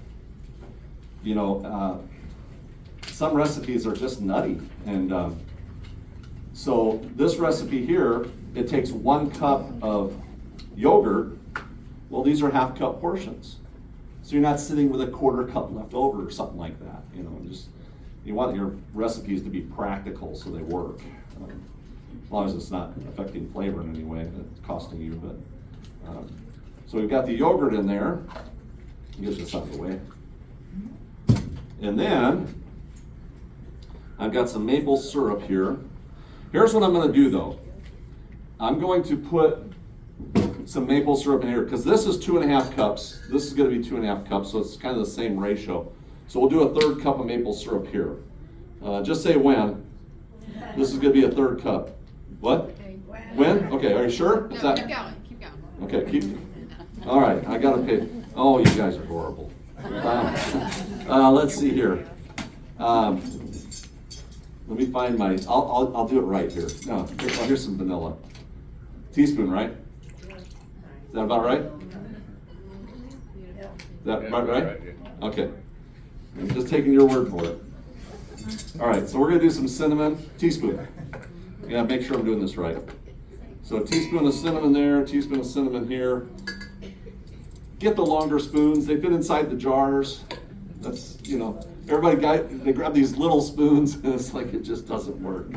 Some recipes are just nutty, and so this recipe here, it takes 1 cup of yogurt. Well, these are half cup portions, so you're not sitting with a 1/4 cup left over or something like that. You want your recipes to be practical so they work, as long as it's not affecting flavor in any way that's costing you. But so we've got the yogurt in there. Get this out of the way, and then I've got some maple syrup here. Here's what I'm going to do though. I'm going to put some maple syrup in here because this is 2.5 cups. This is going to be 2.5 cups, so it's kind of the same ratio. So we'll do a 1/3 cup of maple syrup here. Just say when. This is going to be a 1/3 cup. What? When? Okay, are you sure? No, keep going, keep going. Okay, all right, I got to pay. Oh, you guys are horrible. Let's see here. Let me find my, I'll do it right here. No, here's some vanilla. Teaspoon, right? Is that about right? Is that about right? Okay. I'm just taking your word for it. All right, so we're gonna do some cinnamon. Teaspoon. Yeah, make sure I'm doing this right. So a teaspoon of cinnamon there, a teaspoon of cinnamon here. Get the longer spoons, they fit inside the jars. That's, they grab these little spoons and it's like it just doesn't work.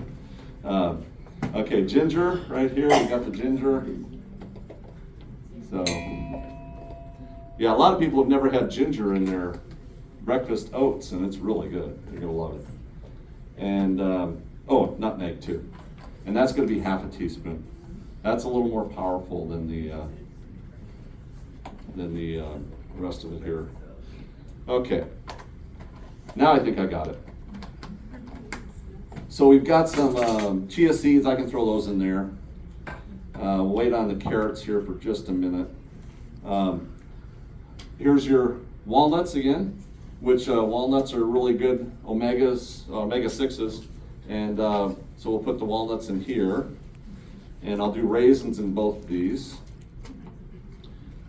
Okay, ginger right here, we got the ginger. So, yeah, a lot of people have never had ginger in their breakfast oats, and it's really good. You're gonna love it. And oh, nutmeg too, and that's going to be half a teaspoon. That's a little more powerful than the rest of it here. Okay, now I think I got it. So we've got some chia seeds. I can throw those in there. We'll wait on the carrots here for just a minute. Here's your walnuts again, which walnuts are really good omega-6s. And so we'll put the walnuts in here. And I'll do raisins in both of these.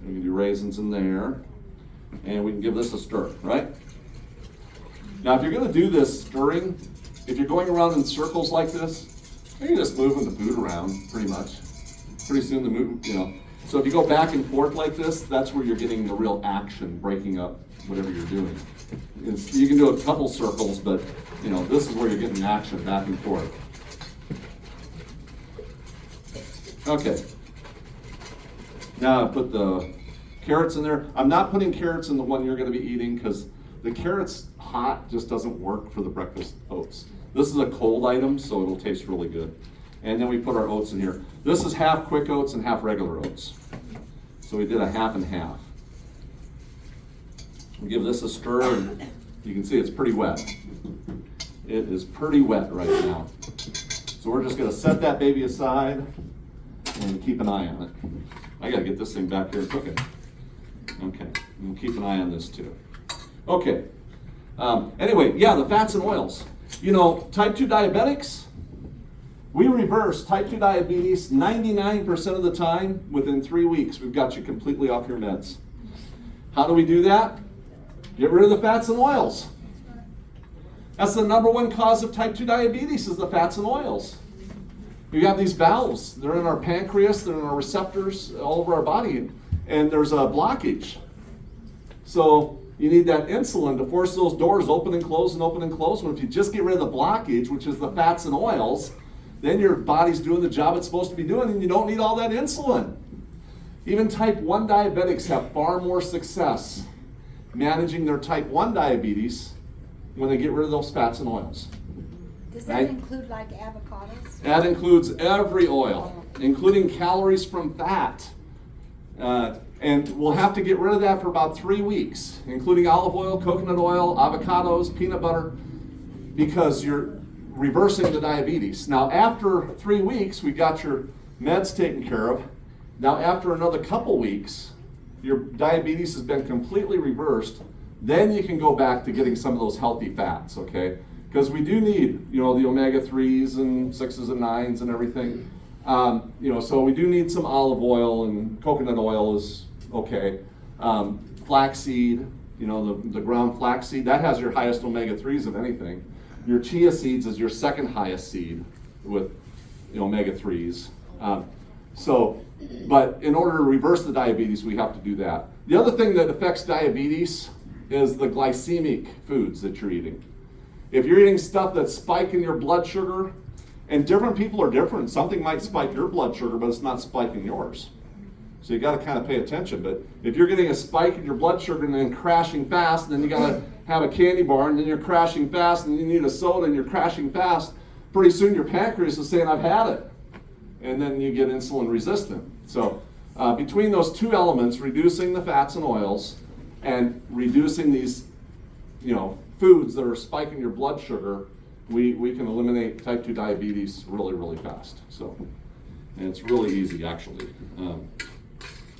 We can do raisins in there. And we can give this a stir, right? Now, if you're going to do this stirring, if you're going around in circles like this, you're just moving the food around pretty much. Pretty soon the move, So if you go back and forth like this, that's where you're getting the real action, breaking up whatever you're doing. You can do a couple circles, but this is where you're getting action back and forth. Okay. Now I put the carrots in there. I'm not putting carrots in the one you're going to be eating because the carrots hot just doesn't work for the breakfast oats. This is a cold item, so it'll taste really good. And then we put our oats in here. This is half quick oats and half regular oats. So we did a half and half. We give this a stir, and you can see it's pretty wet. It is pretty wet right now. So we're just gonna set that baby aside and keep an eye on it. I gotta get this thing back here and cook it. Okay, and we'll keep an eye on this too. Okay, anyway, yeah, the fats and oils. Type 2 diabetics, we reverse type 2 diabetes 99% of the time. Within 3 weeks, we've got you completely off your meds. How do we do that? Get rid of the fats and oils. That's the number one cause of type 2 diabetes, is the fats and oils. We have these valves. They're in our pancreas, they're in our receptors all over our body, and there's a blockage. So you need that insulin to force those doors open and close and open and close. But if you just get rid of the blockage, which is the fats and oils, then your body's doing the job it's supposed to be doing, and you don't need all that insulin. Even type 1 diabetics have far more success managing their type 1 diabetes when they get rid of those fats and oils. Does that include like avocados? That includes every oil, including calories from fat. And we'll have to get rid of that for about 3 weeks, including olive oil, coconut oil, avocados, peanut butter, because you're reversing the diabetes. Now, after 3 weeks, we got your meds taken care of. Now, after another couple weeks, your diabetes has been completely reversed. Then you can go back to getting some of those healthy fats, okay? Because we do need, the omega-3s and 6s and 9s and everything. So we do need some olive oil, and coconut oil is okay. Flaxseed, the ground flaxseed, that has your highest omega-3s of anything. Your chia seeds is your second highest seed with omega-3s. But in order to reverse the diabetes, we have to do that. The other thing that affects diabetes is the glycemic foods that you're eating. If you're eating stuff that's spiking your blood sugar, and different people are different. Something might spike your blood sugar, but it's not spiking yours. So you got to kind of pay attention. But if you're getting a spike in your blood sugar and then crashing fast, and then you got to have a candy bar, and then you're crashing fast, and you need a soda, and you're crashing fast, pretty soon your pancreas is saying, I've had it. And then you get insulin resistant. So between those two elements, reducing the fats and oils and reducing these, foods that are spiking your blood sugar, we can eliminate type 2 diabetes really, really fast. And it's really easy, actually.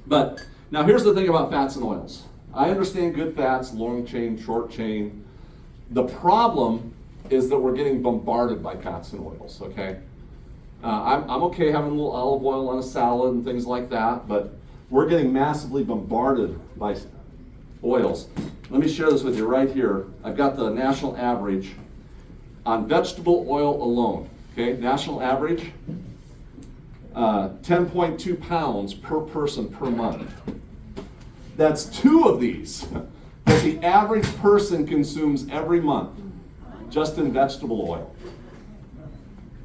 But now here's the thing about fats and oils. I understand good fats, long chain, short chain. The problem is that we're getting bombarded by fats and oils, okay? I'm okay having a little olive oil on a salad and things like that, but we're getting massively bombarded by oils. Let me share this with you right here. I've got the national average on vegetable oil alone, okay? National average, 10.2 pounds per person per month. That's 2 of these that the average person consumes every month, just in vegetable oil.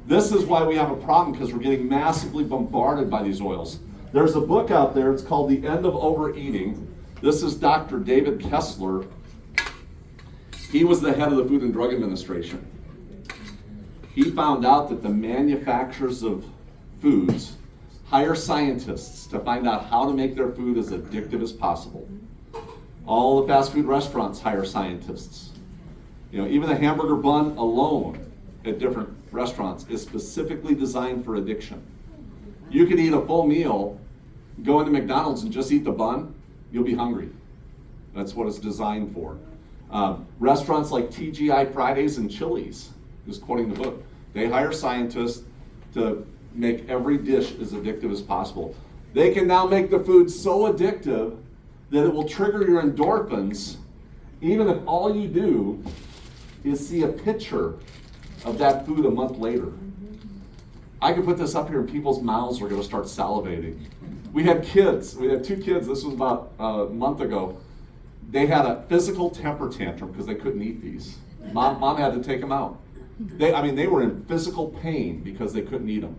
This is why we have a problem, because we're getting massively bombarded by these oils. There's a book out there, it's called The End of Overeating. This is Dr. David Kessler. He was the head of the Food and Drug Administration. He found out that the manufacturers of foods hire scientists to find out how to make their food as addictive as possible. All the fast food restaurants hire scientists. You know, even the hamburger bun alone at different restaurants is specifically designed for addiction. You could eat a full meal, go into McDonald's and just eat the bun, you'll be hungry. That's what it's designed for. Restaurants like TGI Fridays and Chili's, just quoting the book, they hire scientists to make every dish as addictive as possible. They can now make the food so addictive that it will trigger your endorphins, even if all you do is see a picture of that food a month later. I could put this up here and people's mouths are going to start salivating. We had kids, we had 2 kids, this was about a month ago. They had a physical temper tantrum because they couldn't eat these. Mom had to take them out. They were in physical pain because they couldn't eat them.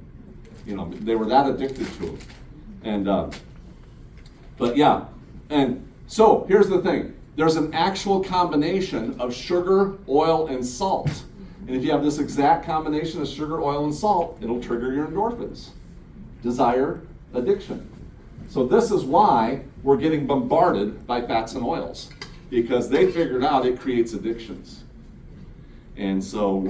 You know, they were that addicted to them. And, but yeah, and so here's the thing. There's an actual combination of sugar, oil, and salt. And if you have this exact combination of sugar, oil, and salt, it'll trigger your endorphins. Desire, addiction. So this is why we're getting bombarded by fats and oils, because they figured out it creates addictions. And so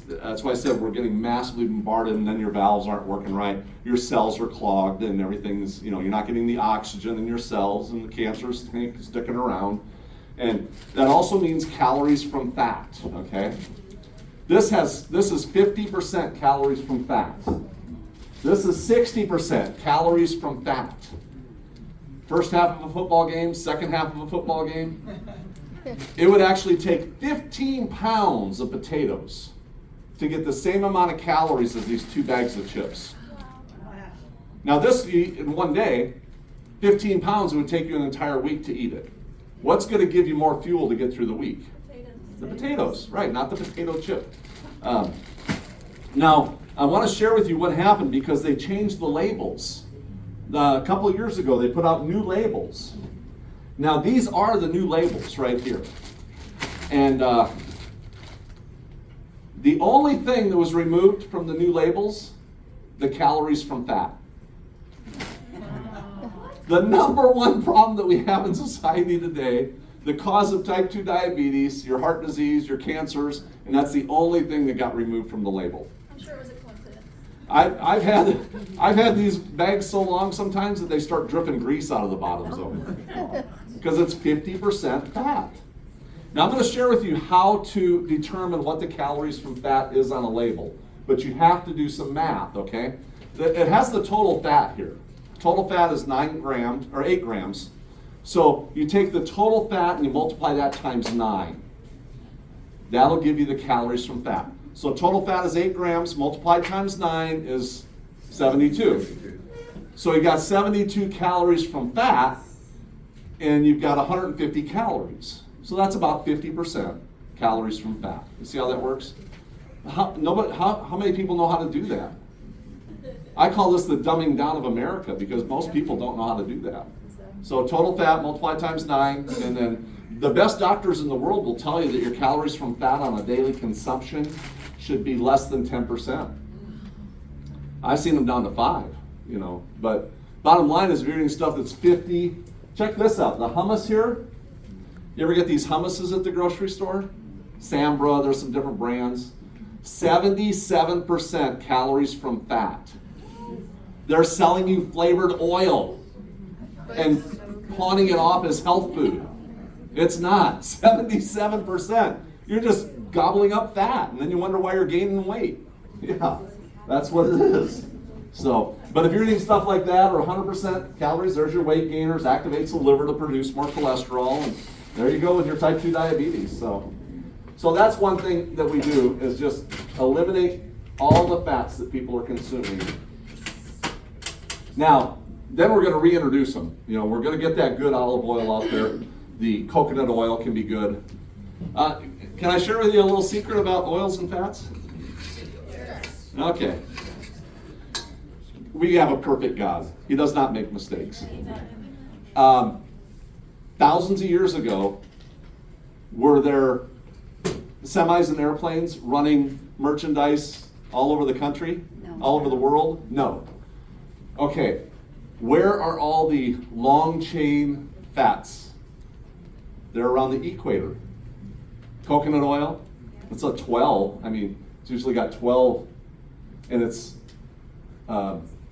that's why I said we're getting massively bombarded, and then your valves aren't working right. Your cells are clogged and everything's, you're not getting the oxygen in your cells, and the cancer is sticking around. And that also means calories from fat, okay? This is 50% calories from fat. This is 60% calories from fat. First half of a football game, second half of a football game. It would actually take 15 pounds of potatoes to get the same amount of calories as these 2 bags of chips. Now this, in one day, 15 pounds, it would take you an entire week to eat it. What's going to give you more fuel to get through the week? The potatoes, right, not the potato chip. Now, I want to share with you what happened because they changed the labels. A couple of years ago, they put out new labels. Now, these are the new labels right here. And the only thing that was removed from the new labels, the calories from fat. The number one problem that we have in society today, the cause of type 2 diabetes, your heart disease, your cancers, and that's the only thing that got removed from the label. I'm sure it was a coincidence. I've had these bags so long sometimes that they start dripping grease out of the bottoms of them because it's 50% fat. Now I'm going to share with you how to determine what the calories from fat is on a label, but you have to do some math, okay? It has the total fat here. Total fat is 9 grams or 8 grams. So you take the total fat and you multiply that times 9. That'll give you the calories from fat. So total fat is 8 grams, multiplied times 9 is 72. So you got 72 calories from fat, and you've got 150 calories. So that's about 50% calories from fat. You see how that works? How many people know how to do that? I call this the dumbing down of America because most people don't know how to do that. So total fat multiplied times 9, and then the best doctors in the world will tell you that your calories from fat on a daily consumption should be less than 10%. I've seen them down to 5, but bottom line is if you're eating stuff that's 50, check this out, the hummus here, you ever get these hummuses at the grocery store? Sambra, there's some different brands. 77% calories from fat. They're selling you flavored oil and pawning it off as health food. It's not. 77%. You're just gobbling up fat, and then you wonder why you're gaining weight. Yeah, that's what it is. So, but if you're eating stuff like that or 100% calories, there's your weight gainers, activates the liver to produce more cholesterol, and there you go with your type 2 diabetes. So that's one thing that we do is just eliminate all the fats that people are consuming. Now, then we're going to reintroduce them. We're going to get that good olive oil out there. The coconut oil can be good. Can I share with you a little secret about oils and fats? Okay. we have a perfect God. He does not make mistakes. Thousands of years ago, were there semis and airplanes running merchandise all over the country? No. All over the world? No. Okay, where are all the long chain fats? They're around the equator. Coconut oil, it's a 12. I mean, it's usually got 12, and it's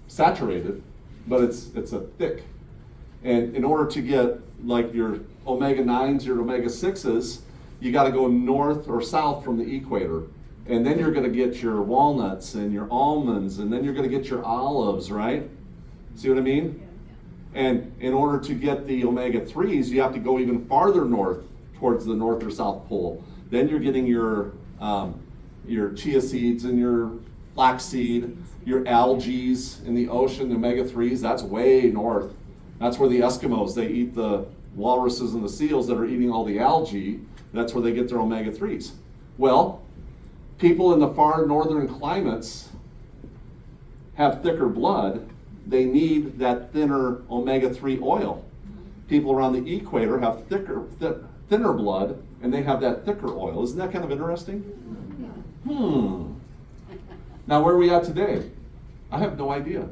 saturated, but it's a thick. And in order to get like your omega-9s, your omega-6s, you got to go north or south from the equator. And then you're going to get your walnuts and your almonds, and then you're going to get your olives, right? See what I mean? And in order to get the omega-3s, you have to go even farther north towards the north or south pole. Then you're getting your chia seeds and your flaxseed, your algae in the ocean, the omega-3s, that's way north. That's where the Eskimos, they eat the walruses and the seals that are eating all the algae. That's where they get their omega-3s. Well, people in the far northern climates have thicker blood. They need that thinner omega-3 oil. People around the equator have thinner blood, and they have that thicker oil. Isn't that kind of interesting? Now, where are we at today? I have no idea.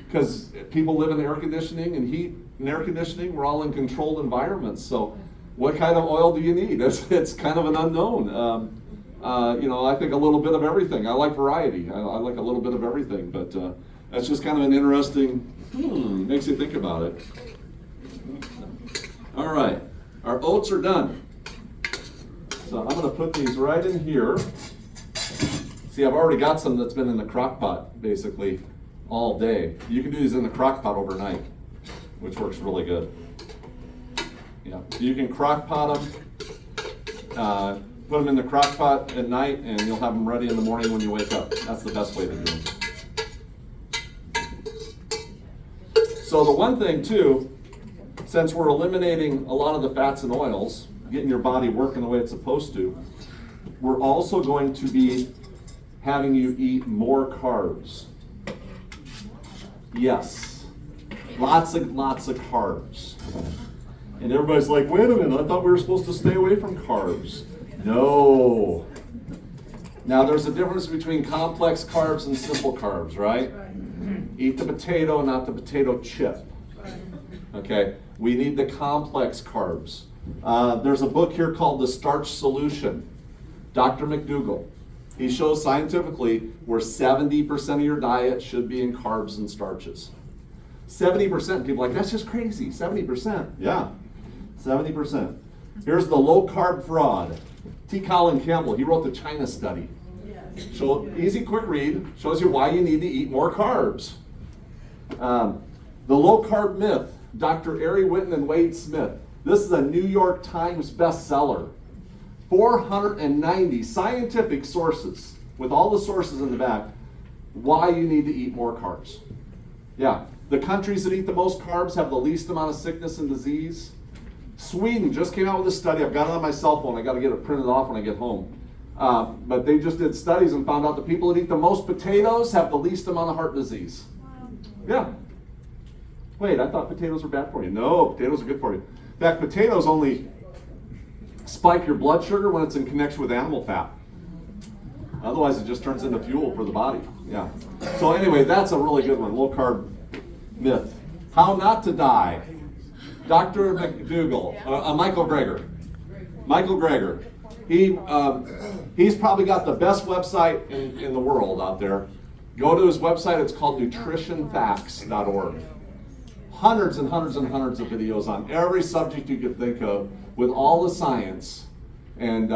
Because people live in air conditioning and heat and air conditioning. We're all in controlled environments. So what kind of oil do you need? It's kind of an unknown. I think a little bit of everything. I like variety. I like a little bit of everything. But that's just kind of an interesting, makes you think about it. All right. Our oats are done. So I'm going to put these right in here. See, I've already got some that's been in the crock pot, basically, all day. You can do these in the crock pot overnight, which works really good. Yeah, you can crock pot them, put them in the crock pot at night, and you'll have them ready in the morning when you wake up. That's the best way to do them. So the one thing too, since we're eliminating a lot of the fats and oils, getting your body working the way it's supposed to, we're also going to be having you eat more carbs. Yes, lots of carbs. And everybody's like, wait a minute, I thought we were supposed to stay away from carbs. No. Now there's a difference between complex carbs and simple carbs, right? Eat the potato, not the potato chip. Okay, we need the complex carbs. There's a book here called The Starch Solution. Dr. McDougall. He shows scientifically where 70% of your diet should be in carbs and starches. 70%. People are like, that's just crazy. 70%. Yeah, 70%. Here's the low carb fraud. T. Colin Campbell, he wrote the China study. So easy, quick read. Shows you why you need to eat more carbs. The low carb myth. Dr. Ari Whitten and Wade Smith. This is a New York Times bestseller. 490 scientific sources, with all the sources in the back, why you need to eat more carbs. Yeah, the countries that eat the most carbs have the least amount of sickness and disease. Sweden just came out with a study. I've got it on my cell phone. I got to get it printed off when I get home. But they just did studies and found out the people that eat the most potatoes have the least amount of heart disease. Yeah. Wait, I thought potatoes were bad for you. No, potatoes are good for you. In fact, potatoes only spike your blood sugar when it's in connection with animal fat. Otherwise, it just turns into fuel for the body. Yeah. So anyway, that's a really good one. Low carb myth. How not to die. Dr. McDougall, Michael Greger. Michael Greger. He's probably got the best website in the world out there. Go to his website. It's called nutritionfacts.org. Hundreds and hundreds and hundreds of videos on every subject you could think of with all the science. And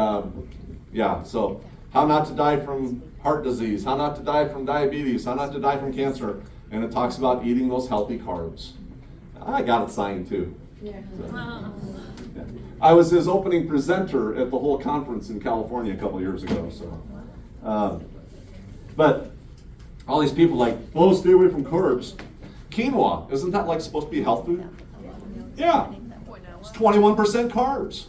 so how not to die from heart disease, how not to die from diabetes, how not to die from cancer. And it talks about eating those healthy carbs. I got it signed too. Yeah. So, yeah. I was his opening presenter at the whole conference in California a couple of years ago. So, but all these people like, oh, stay away from carbs. Quinoa, isn't that like supposed to be a health food? Yeah, it's 21% carbs.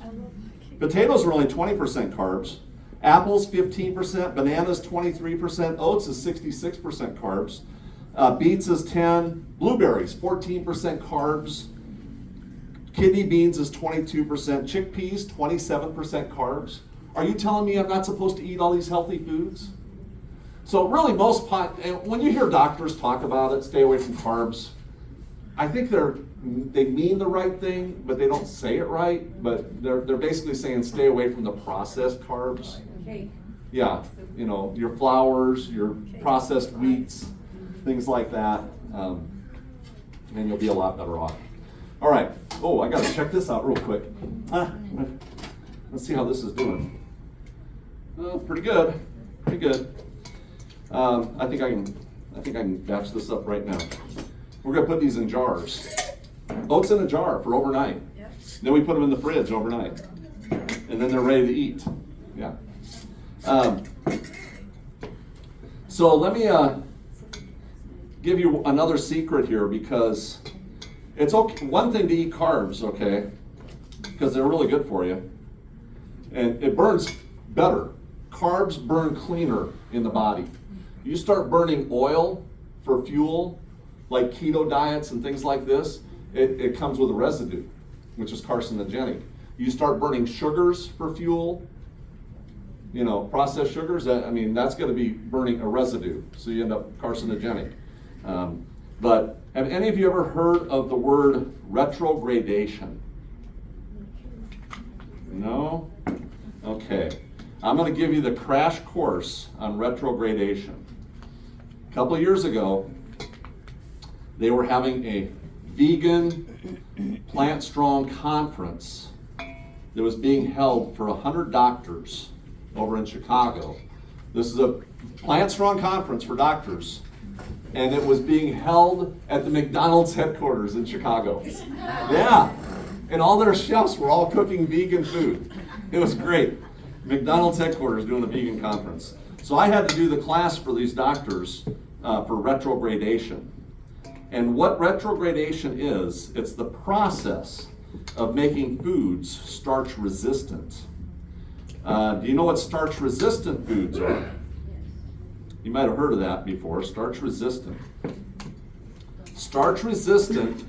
Potatoes are only 20% carbs. Apples, 15%. Bananas, 23%. Oats is 66% carbs. Beets is 10. Blueberries, 14% carbs. Kidney beans is 22%. Chickpeas, 27% carbs. Are you telling me I'm not supposed to eat all these healthy foods? So really and when you hear doctors talk about it, stay away from carbs, I think they mean the right thing, but they don't say it right. But they're basically saying stay away from the processed carbs. Cake. Yeah, your flours, your processed wheats, things like that, and you'll be a lot better off. All right. Oh, I got to check this out real quick. Let's see how this is doing. Pretty good. Pretty good. I think I can batch this up right now. We're gonna put these in jars. Oats in a jar for overnight. Yep. Then we put them in the fridge overnight, and then they're ready to eat. Yeah. So let me give you another secret here, because it's okay. One thing to eat carbs, okay, because they're really good for you, and it burns better. Carbs burn cleaner in the body. You start burning oil for fuel, like keto diets and things like this, it comes with a residue, which is carcinogenic. You start burning sugars for fuel, processed sugars, that's going to be burning a residue, so you end up carcinogenic. But have any of you ever heard of the word retrogradation? No? Okay. I'm going to give you the crash course on retrogradation. A couple of years ago, they were having a vegan, plant-strong conference that was being held for 100 doctors over in Chicago. This is a plant-strong conference for doctors, and it was being held at the McDonald's headquarters in Chicago. Yeah, and all their chefs were all cooking vegan food. It was great. McDonald's headquarters doing a vegan conference. So I had to do the class for these doctors for retrogradation. And what retrogradation is, it's the process of making foods starch resistant. Do you know what starch resistant foods are? You might have heard of that before, starch resistant. Starch resistant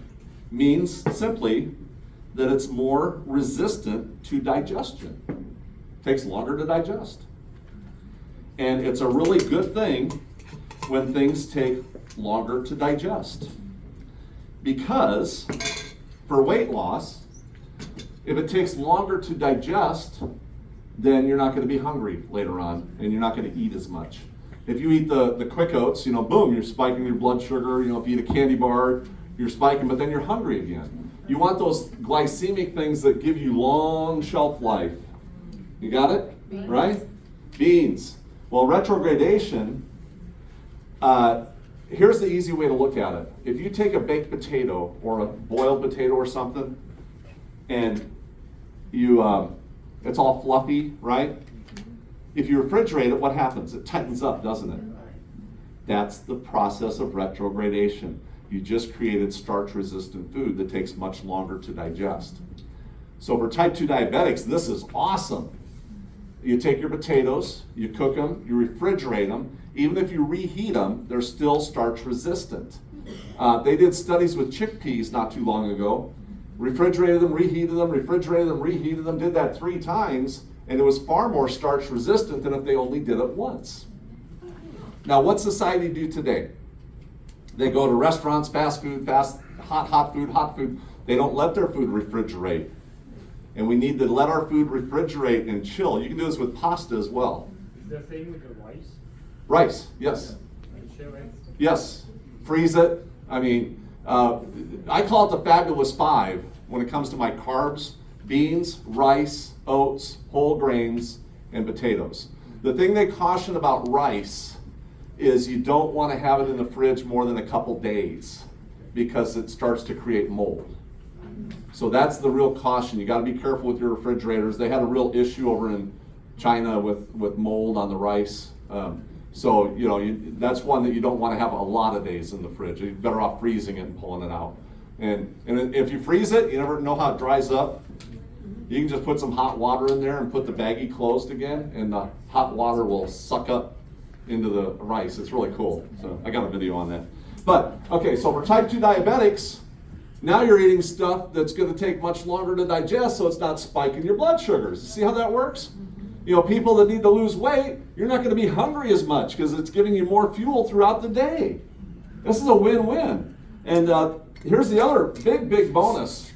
means simply that it's more resistant to digestion. It takes longer to digest. And it's a really good thing when things take longer to digest. Because for weight loss, if it takes longer to digest, then you're not going to be hungry later on, and you're not going to eat as much. If you eat the quick oats, boom, you're spiking your blood sugar. If you eat a candy bar, you're spiking, but then you're hungry again. You want those glycemic things that give you long shelf life. You got it? Beans. Right? Beans. Well, retrogradation, here's the easy way to look at it. If you take a baked potato or a boiled potato or something, and it's all fluffy, right? If you refrigerate it, what happens? It tightens up, doesn't it? That's the process of retrogradation. You just created starch-resistant food that takes much longer to digest. So for type 2 diabetics, this is awesome. You take your potatoes, you cook them, you refrigerate them. Even if you reheat them, they're still starch-resistant. They did studies with chickpeas not too long ago. Refrigerated them, reheated them, refrigerated them, reheated them, did that 3 times, and it was far more starch-resistant than if they only did it once. Now, what's society do today? They go to restaurants, fast food, hot food. They don't let their food refrigerate. And we need to let our food refrigerate and chill. You can do this with pasta as well. Is that same with the rice? Rice, yes. And chill it? Yes. Freeze it. I call it the fabulous 5 when it comes to my carbs: beans, rice, oats, whole grains, and potatoes. The thing they caution about rice is you don't want to have it in the fridge more than a couple days because it starts to create mold. So that's the real caution. You got to be careful with your refrigerators. They had a real issue over in China with mold on the rice. That's one that you don't want to have a lot of days in the fridge. You're better off freezing it and pulling it out. And if you freeze it, you never know how it dries up. You can just put some hot water in there and put the baggie closed again, and the hot water will suck up into the rice. It's really cool. So I got a video on that. But, okay, so for type 2 diabetics, now you're eating stuff that's going to take much longer to digest, so it's not spiking your blood sugars. See how that works? You know, people that need to lose weight, you're not going to be hungry as much because it's giving you more fuel throughout the day. This is a win-win. And here's the other big bonus.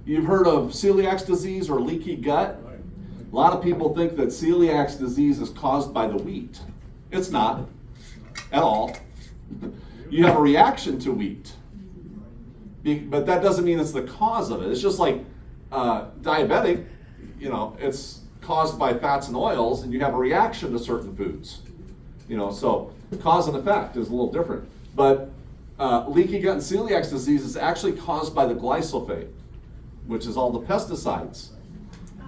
You've heard of celiac disease or leaky gut? A lot of people think that celiac disease is caused by the wheat. It's not at all. You have a reaction to wheat. But that doesn't mean it's the cause of it. It's just like diabetic, you know, it's caused by fats and oils, and you have a reaction to certain foods. You know, so cause and effect is a little different. But leaky gut and celiac disease is actually caused by the glyphosate, which is all the pesticides.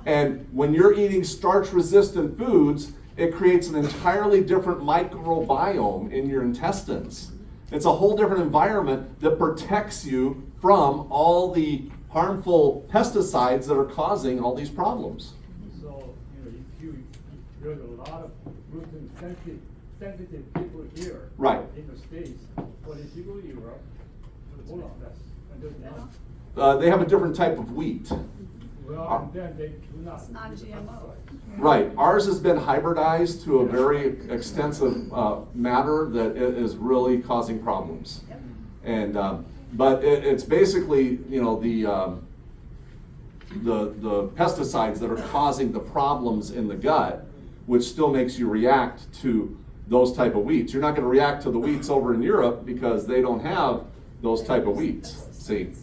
And when you're eating starch-resistant foods, it creates an entirely different microbiome in your intestines. It's a whole different environment that protects you from all the harmful pesticides that are causing all these problems. So, there's a lot of gluten sensitive people here. Right. In the States. But if you go to Europe, hold on, that's, They have a different type of wheat. well, and then they do not. It's not use the GMO. pesticides. Right. Ours has been hybridized to a very extensive matter that is really causing problems. And but it's basically, you know, the pesticides that are causing the problems in the gut, which still makes you react to those type of wheats. You're not going to react to the wheats over in Europe because they don't have those type of wheats. See,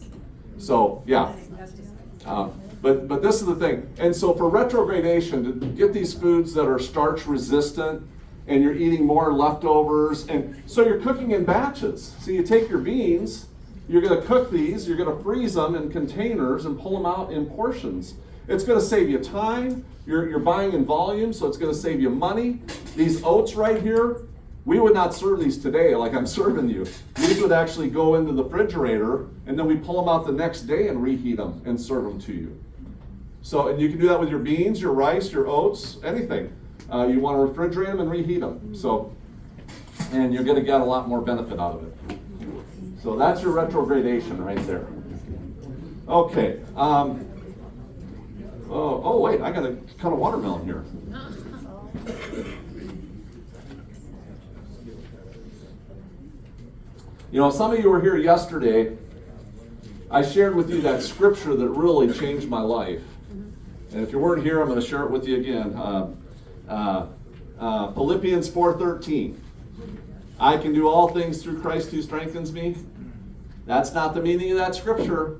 so yeah. But this is the thing. And so for retrogradation, to get these foods that are starch resistant, and you're eating more leftovers, and so you're cooking in batches. So you take your beans, you're going to cook these, you're going to freeze them in containers and pull them out in portions. It's going to save you time. You're buying in volume, so it's going to save you money. These oats right here, we would not serve these today like I'm serving you. These would actually go into the refrigerator, and then we pull them out the next day and reheat them and serve them to you. So, and you can do that with your beans, your rice, your oats, anything. You want to refrigerate them and reheat them. So, and you're going to get a lot more benefit out of it. So that's your retrogradation right there. Okay. Oh wait, I got to cut a watermelon here. You know, some of you were here yesterday. I shared with you that scripture that really changed my life. And if you weren't here, I'm going to share it with you again. Philippians 4:13. I can do all things through Christ who strengthens me. That's not the meaning of that scripture.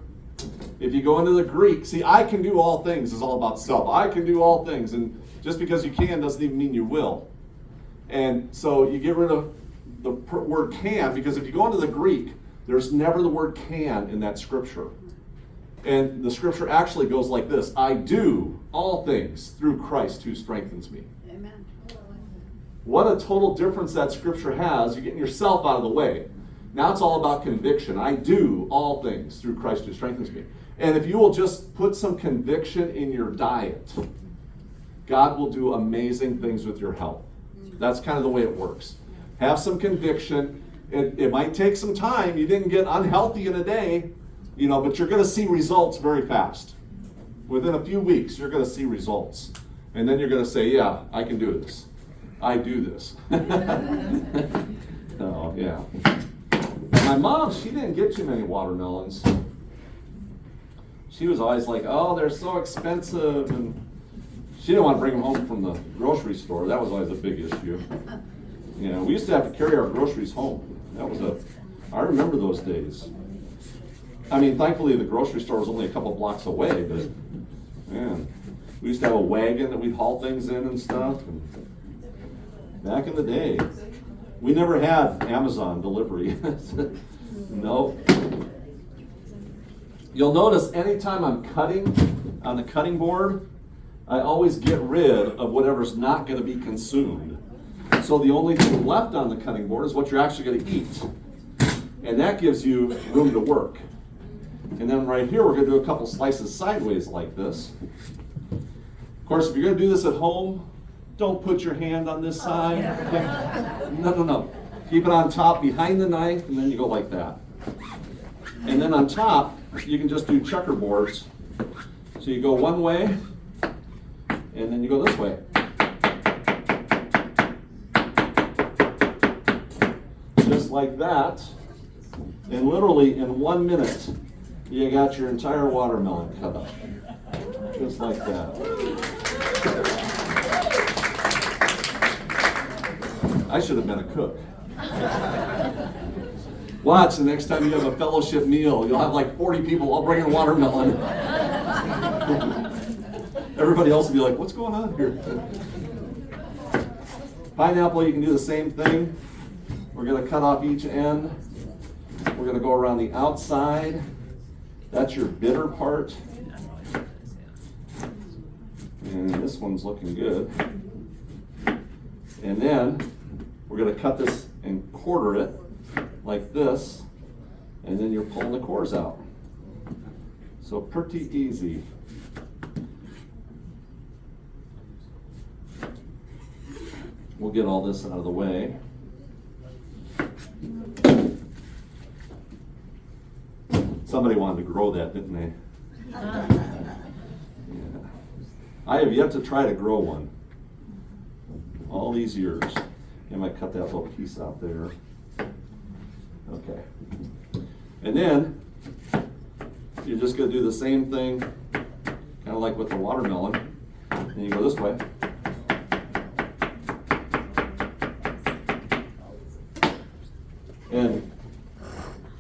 If you go into the Greek, see, I can do all things is all about self. I can do all things. And just because you can doesn't even mean you will. And so you get rid of the word can, because if you go into the Greek, there's never the word can in that scripture. And the scripture actually goes like this: I do all things through Christ who strengthens me. Amen. What a total difference that scripture has. You're getting yourself out of the way. Now it's all about conviction. I do all things through Christ who strengthens me. And if you will just put some conviction in your diet, God will do amazing things with your health. That's kind of the way it works. Have some conviction. It might take some time. You didn't get unhealthy in a day, you know, but you're going to see results very fast. Within a few weeks, you're going to see results. And then you're going to say, yeah, I can do this. I do this. Oh, yeah. My mom, she didn't get too many watermelons. She was always like, oh, they're so expensive. And she didn't want to bring them home from the grocery store. That was always a big issue. You know, we used to have to carry our groceries home. I remember those days. I mean, thankfully the grocery store was only a couple blocks away, but man, we used to have a wagon that we'd haul things in and stuff. And back in the day, we never had Amazon delivery. Nope. You'll notice anytime I'm cutting on the cutting board, I always get rid of whatever's not going to be consumed. So the only thing left on the cutting board is what you're actually going to eat. And that gives you room to work. And then right here, we're going to do a couple slices sideways like this. Of course, if you're going to do this at home, Don't put your hand on this side. Okay? No. Keep it on top behind the knife, and then you go like that. And then on top, you can just do checkerboards. So you go one way, and then you go this way. Just like that. And literally in 1 minute, you got your entire watermelon cut up. Just like that. I should have been a cook. Watch, the next time you have a fellowship meal, you'll have like 40 people all bringing watermelon. Everybody else will be like, what's going on here? Pineapple, you can do the same thing. We're going to cut off each end. We're going to go around the outside. That's your bitter part. And this one's looking good. And then we're going to cut this and quarter it like this. And then you're pulling the cores out. So pretty easy. We'll get all this out of the way. Somebody wanted to grow that, didn't they? Yeah. I have yet to try to grow one. All these years. I might cut that little piece out there. Okay. And then you're just going to do the same thing, kind of like with the watermelon. And you go this way. And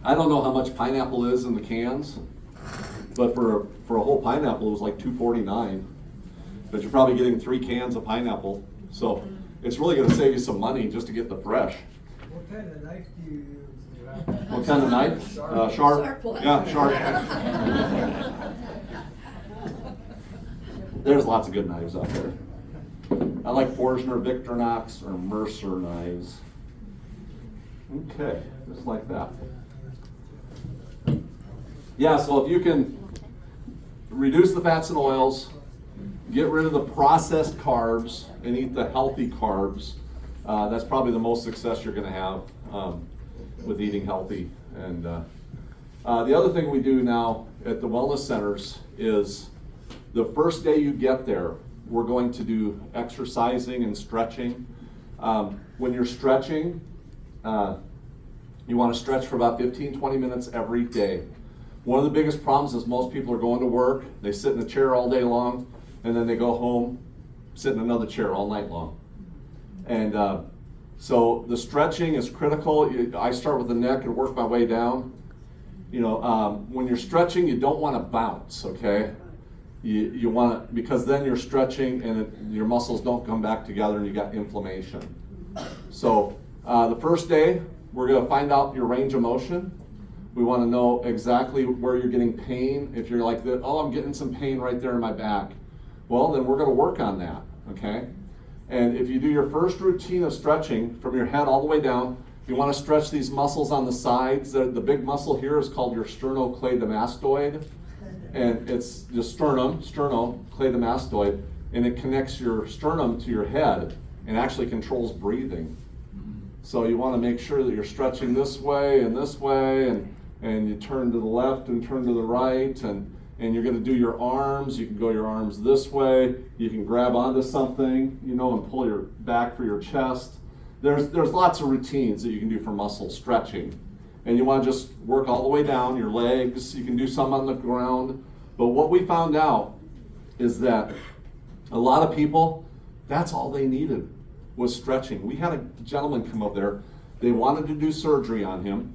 I don't know how much pineapple is in the cans, but for a whole pineapple it was like $2.49. But you're probably getting 3 cans of pineapple, so it's really going to save you some money just to get the fresh. What kind of knife do you use? What kind of knife? Sharp. Yeah, sharp. There's lots of good knives out there. I like Forstner, Victorinox, or Mercer knives. Okay, just like that. Yeah, so if you can reduce the fats and oils, get rid of the processed carbs, and eat the healthy carbs, that's probably the most success you're going to have with eating healthy. And the other thing we do now at the wellness centers is the first day you get there, we're going to do exercising and stretching. When you're stretching, you want to stretch for about 15-20 minutes every day. One of the biggest problems is most people are going to work, they sit in a chair all day long, and then they go home, sit in another chair all night long. And so the stretching is critical. I start with the neck and work my way down. You know, when you're stretching, you don't want to bounce, okay? You want to, because then you're stretching and your muscles don't come back together and you got inflammation. So the first day, we're going to find out your range of motion. We want to know exactly where you're getting pain. If you're like, oh, I'm getting some pain right there in my back. Well, then we're going to work on that, okay? And if you do your first routine of stretching from your head all the way down, you want to stretch these muscles on the sides. The big muscle here is called your sternocleidomastoid. And it's the sternocleidomastoid, and it connects your sternum to your head and actually controls breathing. So you want to make sure that you're stretching this way, and you turn to the left and turn to the right, and you're going to do your arms. You can go your arms this way. You can grab onto something, you know, and pull your back for your chest. There's lots of routines that you can do for muscle stretching. And you want to just work all the way down, your legs. You can do some on the ground. But what we found out is that a lot of people, that's all they needed was stretching. We had a gentleman come up there. They wanted to do surgery on him.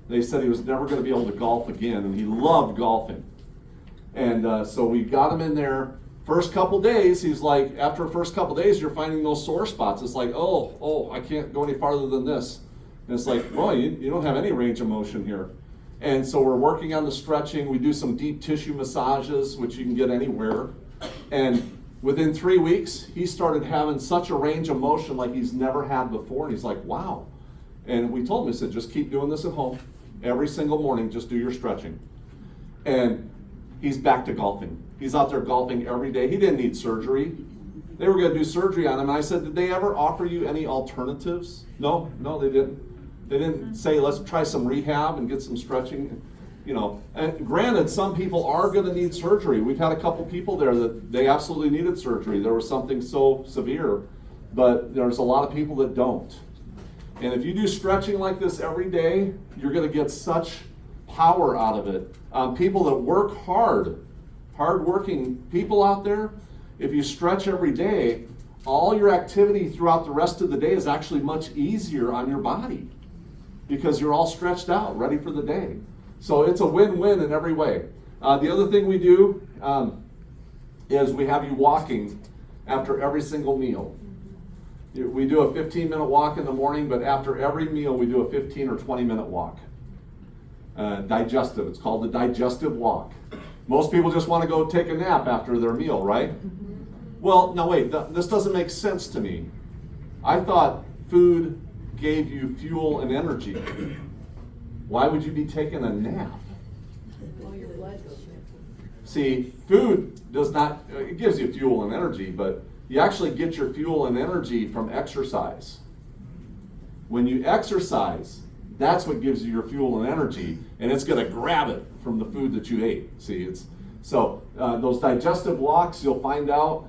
They said he was never going to be able to golf again, and he loved golfing. And so we got him in there. First couple days, he's like, after the first couple days, you're finding those sore spots. It's like, oh, I can't go any farther than this. And it's like, well, you don't have any range of motion here. And so we're working on the stretching. We do some deep tissue massages, which you can get anywhere. And within 3 weeks, he started having such a range of motion like he's never had before. And he's like, wow. And we told him, we said, just keep doing this at home. Every single morning, just do your stretching. And he's back to golfing. He's out there golfing every day. He didn't need surgery. they were going to do surgery on him. And I said, did they ever offer you any alternatives? No, they didn't. They didn't say, let's try some rehab and get some stretching. You know, and granted, some people are going to need surgery. We've had a couple people there that they absolutely needed surgery. There was something so severe, but there's a lot of people that don't. And if you do stretching like this every day, you're going to get such power out of it. People that work hard-working people out there, if you stretch every day, all your activity throughout the rest of the day is actually much easier on your body because you're all stretched out, ready for the day. So it's a win-win in every way. The other thing we do is we have you walking after every single meal. We do a 15-minute walk in the morning, but after every meal we do a 15 or 20-minute walk. Digestive, it's called the digestive walk. Most people just want to go take a nap after their meal, right? Well, no wait, this doesn't make sense to me. I thought food gave you fuel and energy. Why would you be taking a nap? See, food does not, it gives you fuel and energy, but you actually get your fuel and energy from exercise. When you exercise, that's what gives you your fuel and energy, and it's going to grab it from the food that you ate. See, those digestive walks, you'll find out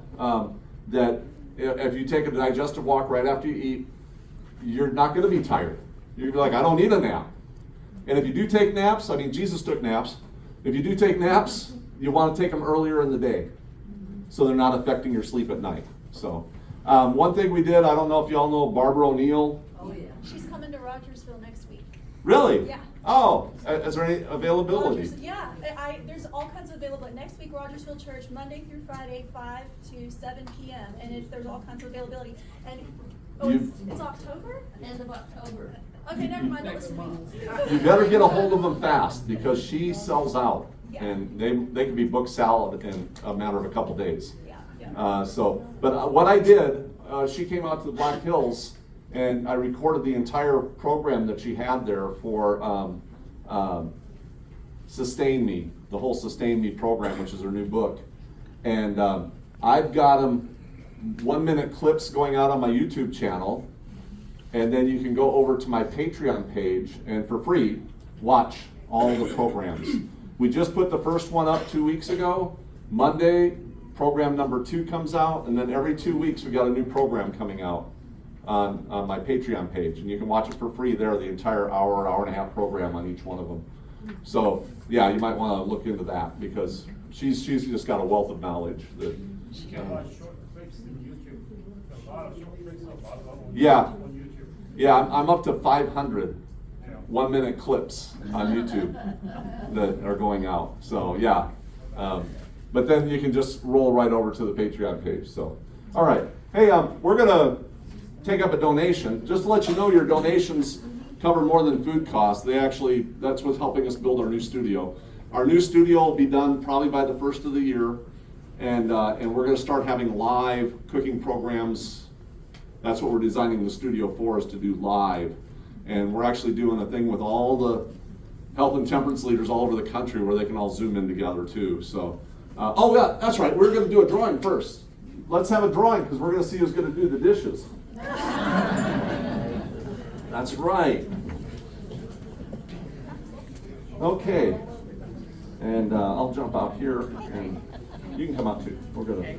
that if you take a digestive walk right after you eat, you're not going to be tired. You're going to be like, I don't need a nap. And if you do take naps, I mean, Jesus took naps. If you do take naps, you want to take them earlier in the day so they're not affecting your sleep at night. So one thing we did, I don't know if you all know Barbara O'Neill. Oh, yeah. She's coming to Rogersville next week. Really? Yeah. Oh, is there any availability? Yeah, there's all kinds of availability. Next week, Rogersville Church, Monday through Friday, 5 to 7 p.m. And there's all kinds of availability. And it's October? End of October. Okay, never mind. Don't listen to me. You better get a hold of them fast because she sells out, Yeah. and they can be booked salad in a matter of a couple days. Yeah. But what I did, she came out to the Black Hills, and I recorded the entire program that she had there for Sustain Me, the whole Sustain Me program, which is her new book. And I've got them 1-minute clips going out on my YouTube channel, and then you can go over to my Patreon page and for free watch all the programs. We just put the first one up 2 weeks ago. Monday, program number 2 comes out, and then every 2 weeks we got a new program coming out on my Patreon page, and you can watch it for free there, the entire hour and a half program on each one of them. So yeah, you might want to look into that because she's just got a wealth of knowledge that. You can watch short clips in YouTube. A lot of short clips on Yeah. YouTube. Yeah, I'm up to 500 Yeah. 1-minute clips on YouTube that are going out. So yeah, but then you can just roll right over to the Patreon page. So, all right. Hey, we're gonna take up a donation. Just to let you know, your donations cover more than food costs. That's what's helping us build our new studio. Our new studio will be done probably by the first of the year, and we're gonna start having live cooking programs. That's what we're designing the studio for, is to do live. And we're actually doing a thing with all the health and temperance leaders all over the country where they can all Zoom in together too. So, oh yeah, that's right. We're gonna do a drawing first. Let's have a drawing because we're gonna see who's gonna do the dishes. That's right. Okay. And I'll jump out here and you can come out too. We're gonna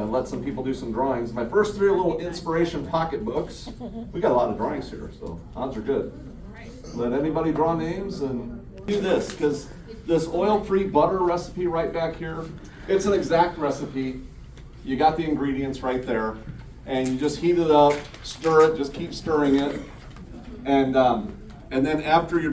let some people do some drawings. My first 3 are little inspiration pocketbooks. We got a lot of drawings here, so odds are good. Let anybody draw names and do this, because this oil-free butter recipe right back here, it's an exact recipe. You got the ingredients right there, and you just heat it up, stir it, just keep stirring it, and then after you're